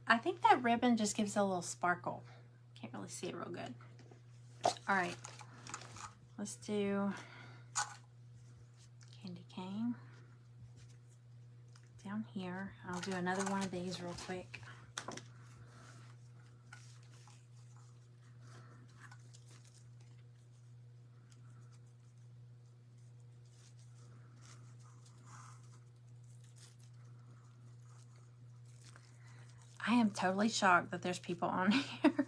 I think that ribbon just gives it a little sparkle. Can't really see it real good. All right, let's do candy cane down here. I'll do another one of these real quick. I am totally shocked that there's people on here.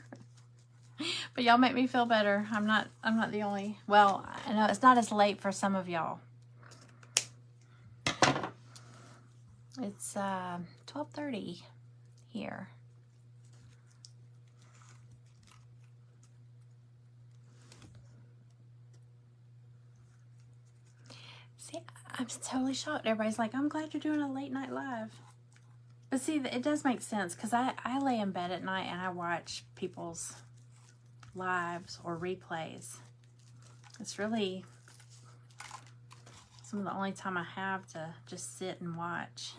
But y'all make me feel better. I'm not the only. Well, I know it's not as late for some of y'all. It's 12:30 here. See, I'm totally shocked. Everybody's like, I'm glad you're doing a late night live. But see, it does make sense, because I lay in bed at night and I watch people's lives or replays. It's really some of the only time I have to just sit and watch.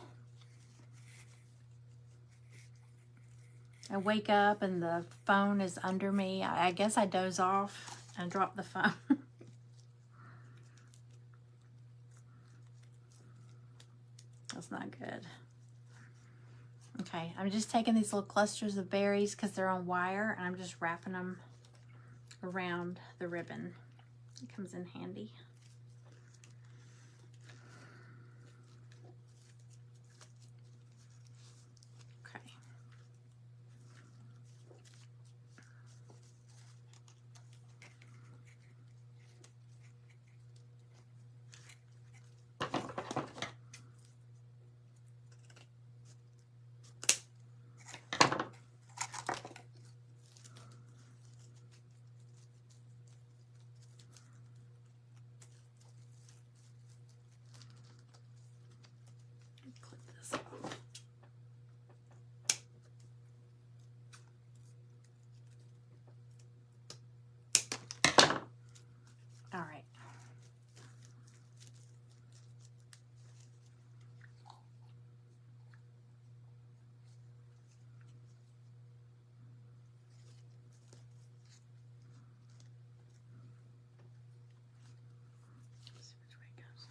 I wake up and the phone is under me. I guess I doze off and drop the phone. That's not good. Okay, I'm just taking these little clusters of berries because they're on wire, and I'm just wrapping them around the ribbon. It comes in handy. Okay. All right. Let's see which way it goes.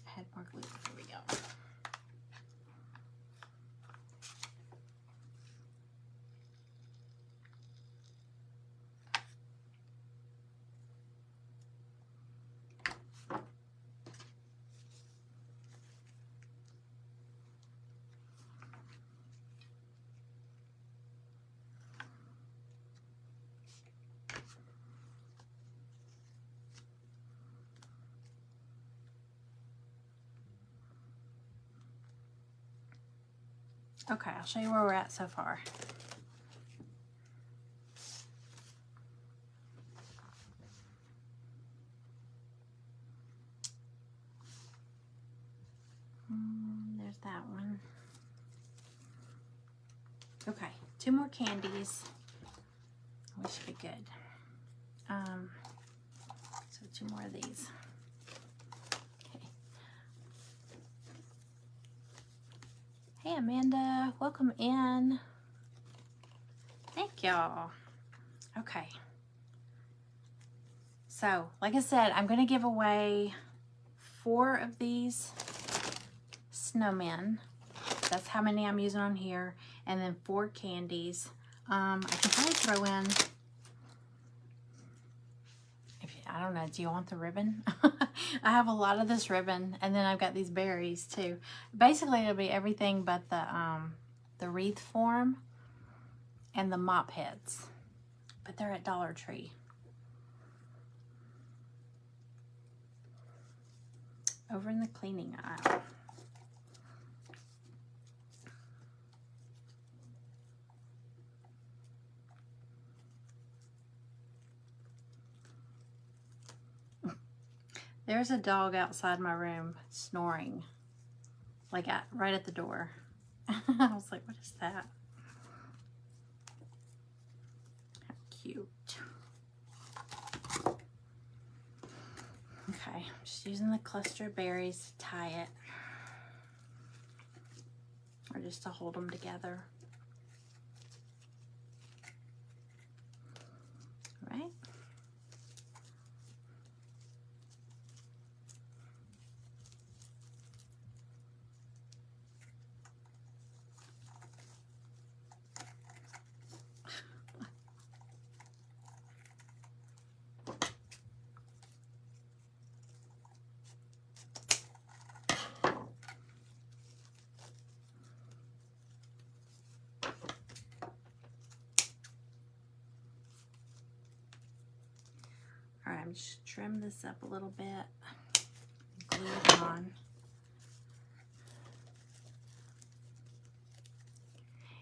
I had more glue. Here we go. Okay, I'll show you where we're at so far. There's that one. Okay, 2 more candies. We should be good. So 2 more of these. Okay. Hey Amanda, welcome in. Thank y'all. Okay. So, like I said, I'm going to give away 4 of these snowmen. That's how many I'm using on here. And then 4 candies. I can probably throw in, I don't know. Do you want the ribbon? I have a lot of this ribbon, and then I've got these berries too. Basically, it'll be everything but the wreath form and the mop heads. But they're at Dollar Tree. Over in the cleaning aisle. There's a dog outside my room snoring, like right at the door. I was like, what is that? How cute. Okay, I'm just using the cluster of berries to tie it, or just to hold them together. All right. All right, I'm just trim this up a little bit, glue it on.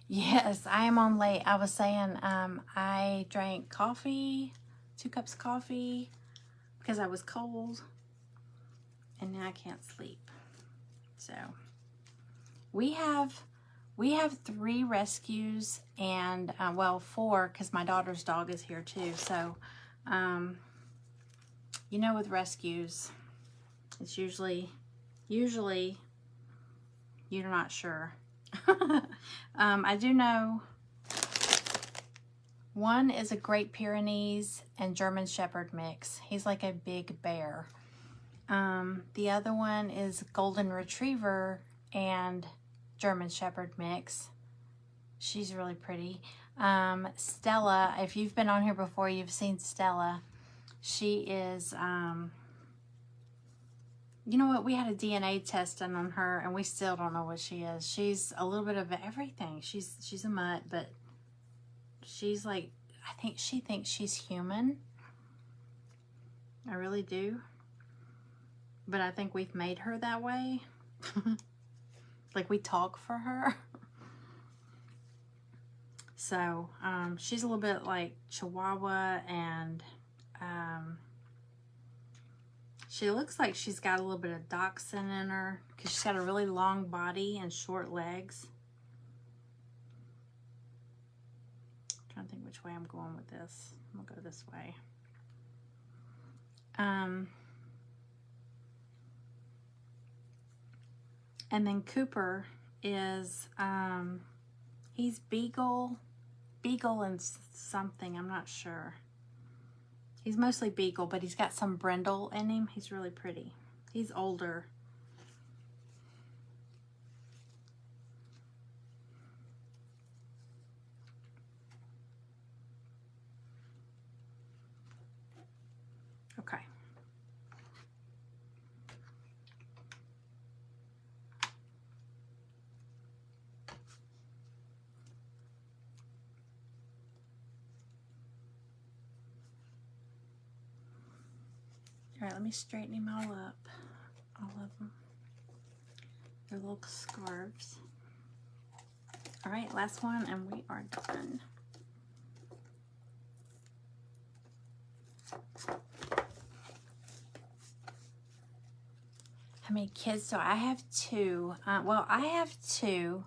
Yes, I am on late. I was saying I drank coffee, 2 cups of coffee, because I was cold, and now I can't sleep. So we have 3 rescues, and well, 4, because my daughter's dog is here too. So you know, with rescues, it's usually you're not sure. I do know one is a Great Pyrenees and German Shepherd mix. He's like a big bear. The other one is Golden Retriever and German Shepherd mix. She's really pretty. Stella, if you've been on here before, you've seen Stella. She is, you know what, we had a DNA test done on her, and we still don't know what she is. She's a little bit of everything. She's a mutt, but she's like, I think she thinks she's human. I really do. But I think we've made her that way. Like, we talk for her. So, she's a little bit like Chihuahua, and she looks like she's got a little bit of dachshund in her, because she's got a really long body and short legs. I'm trying to think which way I'm going with this. I'm gonna go this way. And then Cooper is, he's Beagle and something, I'm not sure. He's mostly Beagle, but he's got some brindle in him. He's really pretty. He's older. Okay. All right, let me straighten him all up. All of them. They're little scarves. All right, last one, and we are done. How many kids do I have? 2. Well, I have 2.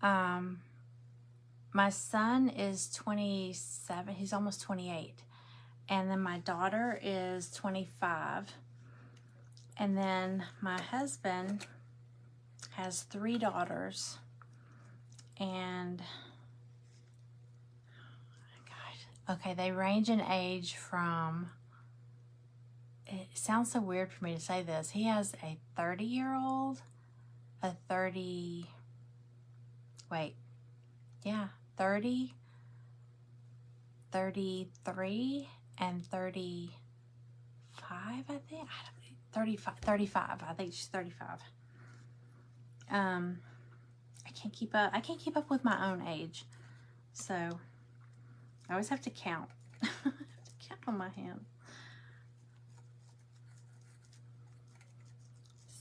My son is 27. He's almost 28. And then my daughter is 25. And then my husband has 3 daughters. And, gosh, okay, they range in age from, it sounds so weird for me to say this. He has a 30-year-old, a 30, wait, yeah, 30, 33, and 34. I think. 35. I think she's 35. I can't keep up with my own age. So I always have to count. I have to count on my hand.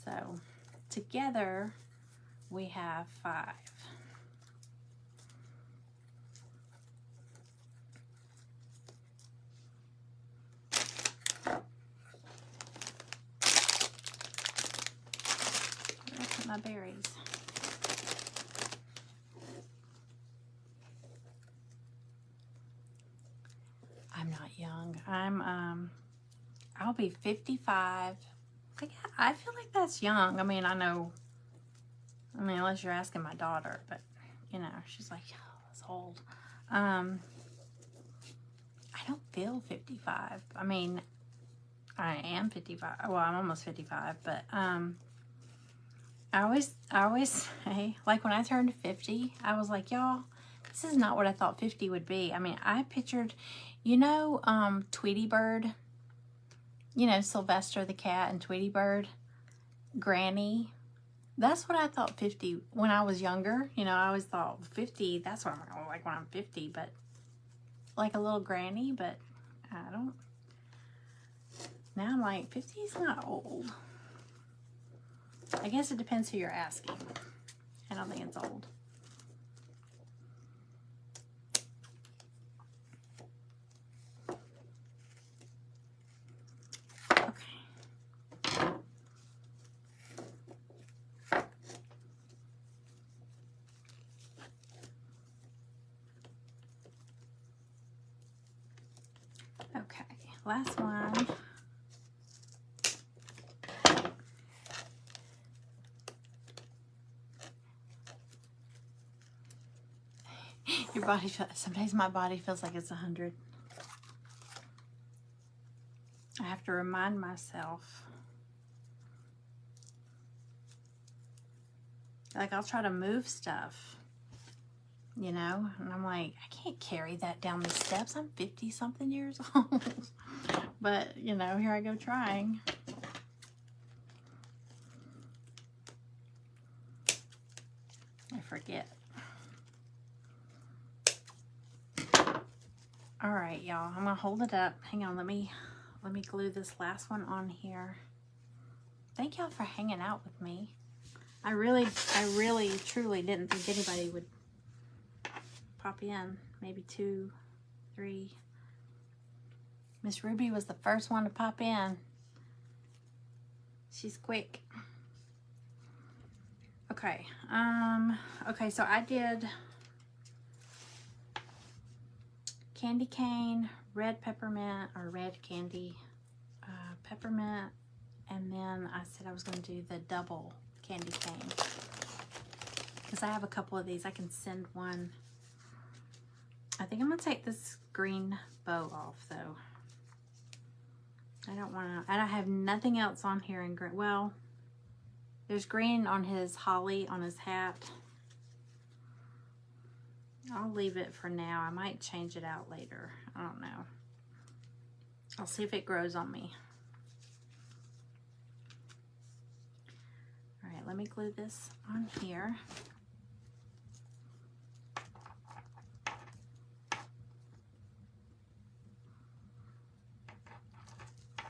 So together we have 5. Look at my berries. I'm not young. I'll be 55. I feel like that's young. I mean, unless you're asking my daughter, but you know, she's like, oh, that's old. I don't feel 55. I mean, I am 55. Well, I'm almost 55, but I always say, like when I turned 50, I was like, y'all, this is not what I thought 50 would be. I mean, I pictured, you know, Tweety Bird, you know, Sylvester the cat and Tweety Bird, Granny. That's what I thought 50 when I was younger. You know, I always thought 50, that's what I'm gonna look like when I'm 50, but like a little granny, but I don't. Now I'm like, 50 is not old. I guess it depends who you're asking. I don't think it's old. Okay, last one. Your body feels, sometimes my body feels like it's 100. I have to remind myself. Like, I'll try to move stuff, you know, and I'm like, I can't carry that down the steps. I'm 50-something years old. But, you know, here I go trying. I forget. All right, y'all, I'm gonna hold it up. Hang on, let me glue this last one on here. Thank y'all for hanging out with me. I really, truly didn't think anybody would pop in. Maybe 2, 3. Miss Ruby was the first one to pop in. She's quick. Okay. Okay, so I did candy cane, red peppermint, or red candy peppermint, and then I said I was going to do the double candy cane because I have a couple of these. I can send one. I think I'm going to take this green bow off though. I don't have nothing else on here in green. Well, there's green on his holly on his hat. I'll leave it for now. I might change it out later. I don't know. I'll see if it grows on me. All right, let me glue this on here.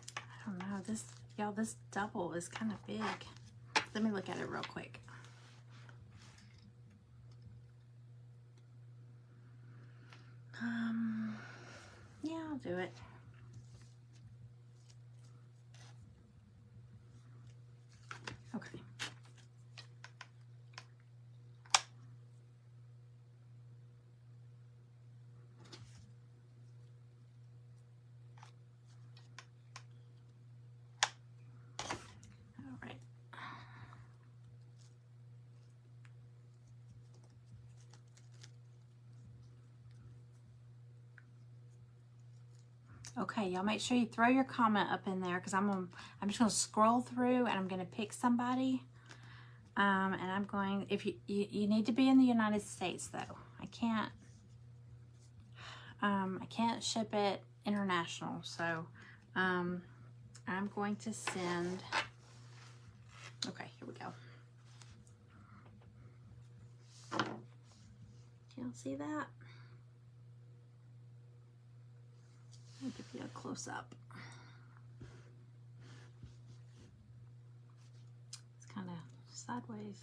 I don't know. This double is kind of big. Let me look at it real quick. Yeah, I'll do it. Okay. All right. Okay, y'all make sure you throw your comment up in there because I'm just gonna scroll through and I'm gonna pick somebody. And I'm going, if you need to be in the United States though. I can't ship it international, so I'm going to send, okay, here we go. Can y'all see that? I'll give you a close up. It's kind of sideways.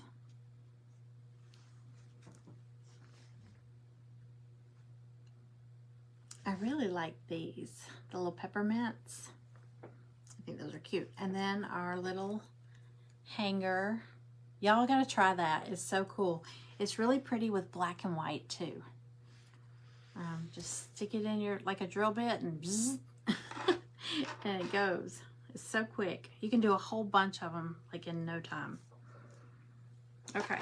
I really like these, the little peppermints. I think those are cute. And then our little hanger. Y'all gotta try that. It's so cool. It's really pretty with black and white too. Just stick it in your, like a drill bit, and bzzz, and it goes. It's so quick. You can do a whole bunch of them like in no time. Okay.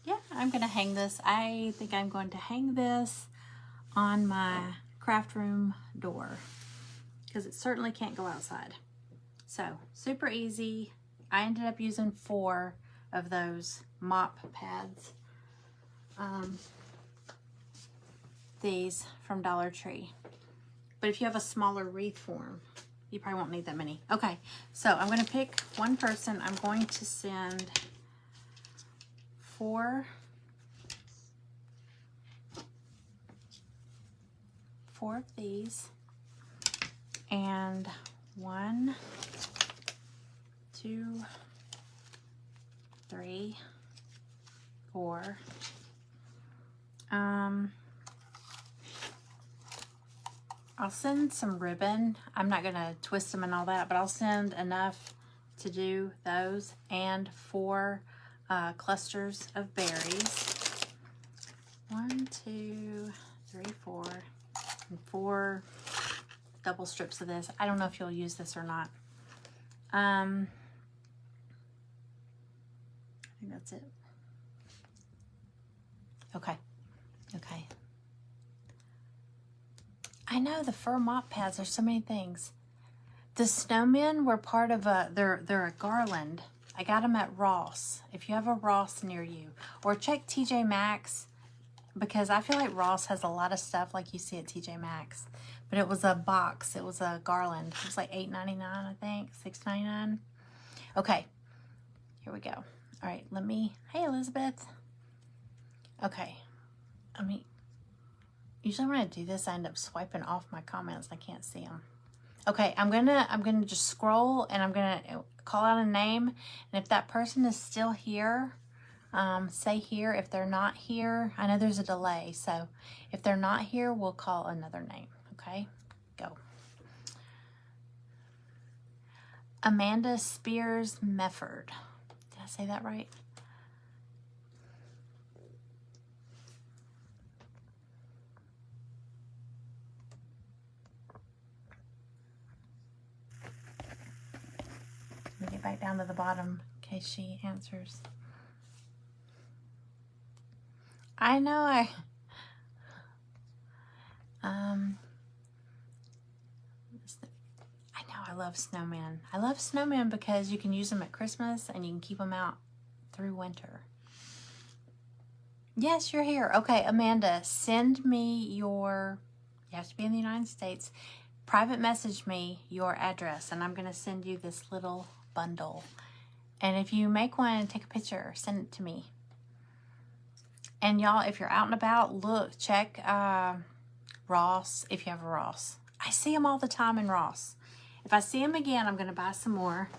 Yeah, I'm gonna hang this. I think I'm going to hang this on my craft room door because it certainly can't go outside. So super easy. I ended up using 4 of those mop pads. These from Dollar Tree. But if you have a smaller wreath form, you probably won't need that many. Okay, so I'm going to pick one person. I'm going to send 4 of these, and 1, 2, 3, 4. I'll send some ribbon. I'm not gonna twist them and all that, but I'll send enough to do those, and 4 clusters of berries. 1, 2, 3, 4, and 4 double strips of this. I don't know if you'll use this or not. I think that's it. Okay. Okay. I know the fur mop pads are so many things. The snowmen were part of they're a garland. I got them at Ross. If you have a Ross near you, or check TJ Maxx, because I feel like Ross has a lot of stuff like you see at TJ Maxx. But it was a box. It was a garland. It was like $8.99, I think, $6.99. Okay, here we go. All right, let me. Hey, Elizabeth. Okay, usually when I do this, I end up swiping off my comments. I can't see them. Okay, I'm gonna just scroll, and I'm gonna call out a name, and if that person is still here, say here. If they're not here, I know there's a delay, so if they're not here, we'll call another name. Okay, go. Amanda Spears Mefford. Did I say that right? Let me get back down to the bottom in case she answers. I know I love snowmen. I love snowmen because you can use them at Christmas and you can keep them out through winter. Yes, you're here. Okay, Amanda, send me your, you have to be in the United States, private message me your address, and I'm going to send you this little bundle. And if you make one and take a picture, send it to me. And y'all, if you're out and about, look, check Ross, if you have a Ross. I see them all the time in Ross. If I see them again, I'm going to buy some more,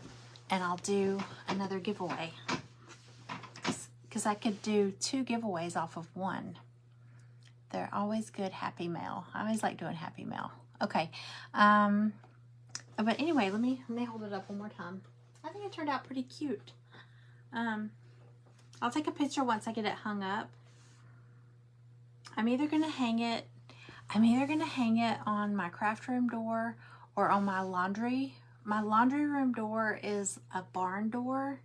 and I'll do another giveaway. Because I could do 2 giveaways off of one. They're always good Happy Mail. I always like doing Happy Mail. Okay. But anyway, let me hold it up one more time. I think it turned out pretty cute. I'll take a picture once I get it hung up. I'm either going to hang it on my craft room door or on my laundry. My laundry room door is a barn door,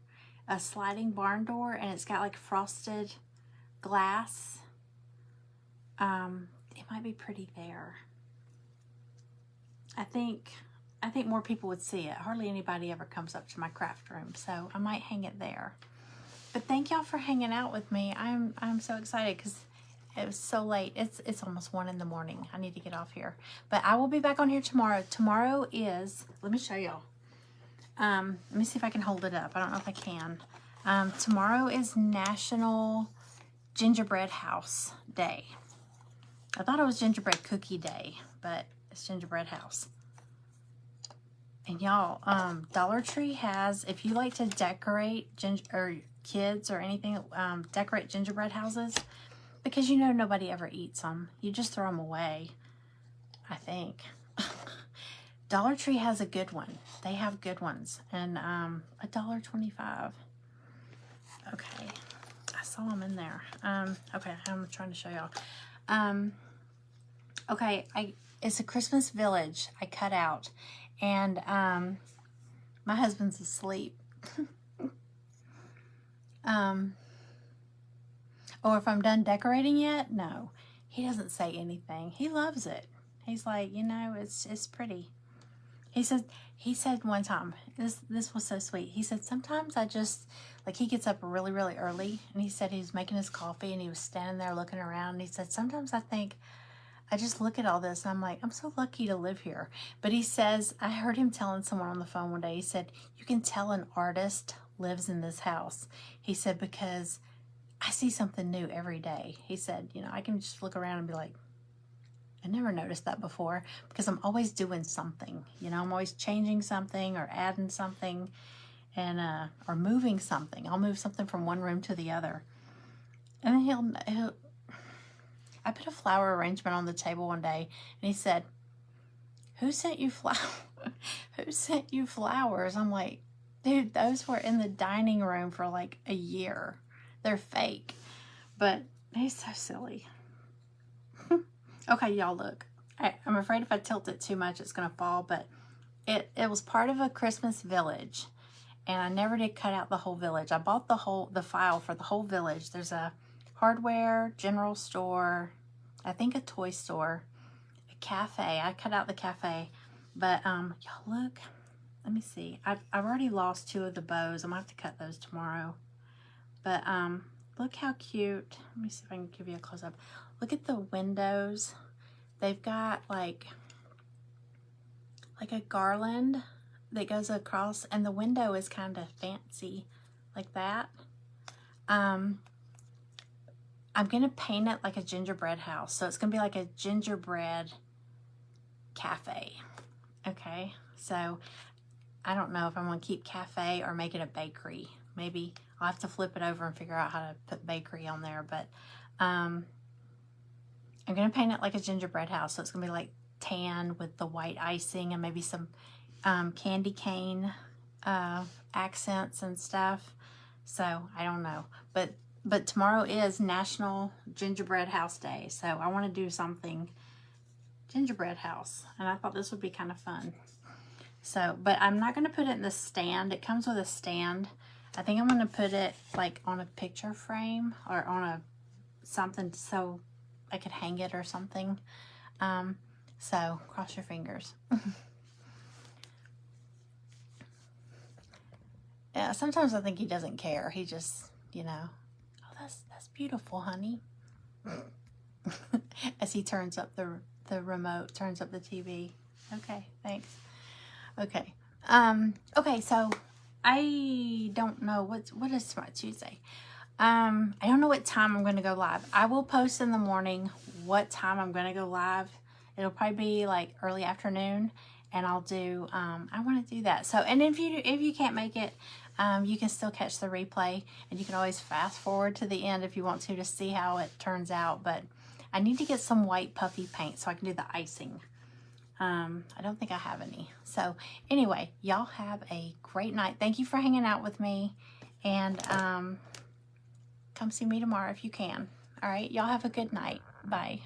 a sliding barn door, and it's got like frosted glass. It might be pretty there. I think more people would see it. Hardly anybody ever comes up to my craft room, so I might hang it there. But thank y'all for hanging out with me. I'm so excited because It was so late. It's almost 1 in the morning. I need to get off here. But I will be back on here tomorrow. Tomorrow is, let me show y'all. Let me see if I can hold it up. I don't know if I can. Tomorrow is National Gingerbread House Day. I thought it was Gingerbread Cookie Day, but it's Gingerbread House. And y'all, Dollar Tree has, if you like to decorate or kids or anything, decorate gingerbread houses, because you know nobody ever eats them. You just throw them away, I think. Dollar Tree has a good one. They have good ones. And $1.25. Okay. I saw them in there. Okay, I'm trying to show y'all. Okay, it's a Christmas village I cut out. And my husband's asleep. Or if I'm done decorating yet, no. He doesn't say anything. He loves it. He's like, you know, it's pretty. He said one time, this was so sweet. He said, sometimes I just, like, he gets up really, really early, and he said he was making his coffee, and he was standing there looking around, and he said, sometimes I think, I just look at all this, and I'm like, I'm so lucky to live here. But he says, I heard him telling someone on the phone one day, he said, you can tell an artist lives in this house. He said, because I see something new every day. He said, you know, I can just look around and be like, I never noticed that before, because I'm always doing something. You know, I'm always changing something or adding something, and or moving something. I'll move something from one room to the other. And then he'll I put a flower arrangement on the table one day, and he said, who sent you Who sent you flowers? I'm like, dude, those were in the dining room for like a year. They're fake. But he's so silly. Okay, y'all, look. I'm afraid if I tilt it too much, it's going to fall, but it was part of a Christmas village, and I never did cut out the whole village. I bought the file for the whole village. There's a hardware, general store, I think a toy store, a cafe. I cut out the cafe, but y'all, look. Let me see. I've already lost 2 of the bows. I'm gonna have to cut those tomorrow. But look how cute. Let me see if I can give you a close up. Look at the windows. They've got like a garland that goes across, and the window is kind of fancy like that. I'm gonna paint it like a gingerbread house. So it's gonna be like a gingerbread cafe. Okay, so I don't know if I'm gonna keep cafe or make it a bakery. Maybe I'll have to flip it over and figure out how to put bakery on there, but I'm gonna paint it like a gingerbread house. So it's gonna be like tan with the white icing and maybe some candy cane accents and stuff. So I don't know, but tomorrow is National Gingerbread House Day, so I want to do something gingerbread house, and I thought this would be kind of fun. So, but I'm not going to put it in the stand. It comes with a stand. I think I'm going to put it like on a picture frame or on something so I could hang it or something. So cross your fingers. Yeah, sometimes I think he doesn't care. He just, you know, oh, that's beautiful, honey. As he turns up the remote, turns up the TV. Okay, thanks. Okay. Okay, so I don't know what is Smart Tuesday. I don't know what time I'm going to go live. I will post in the morning what time I'm going to go live. It'll probably be like early afternoon, and I'll do I want to do that. So, and if you can't make it, you can still catch the replay, and you can always fast forward to the end if you want to see how it turns out. But I need to get some white puffy paint so I can do the icing. I don't think I have any. So anyway, y'all have a great night. Thank you for hanging out with me, and come see me tomorrow if you can. All right, y'all have a good night. Bye.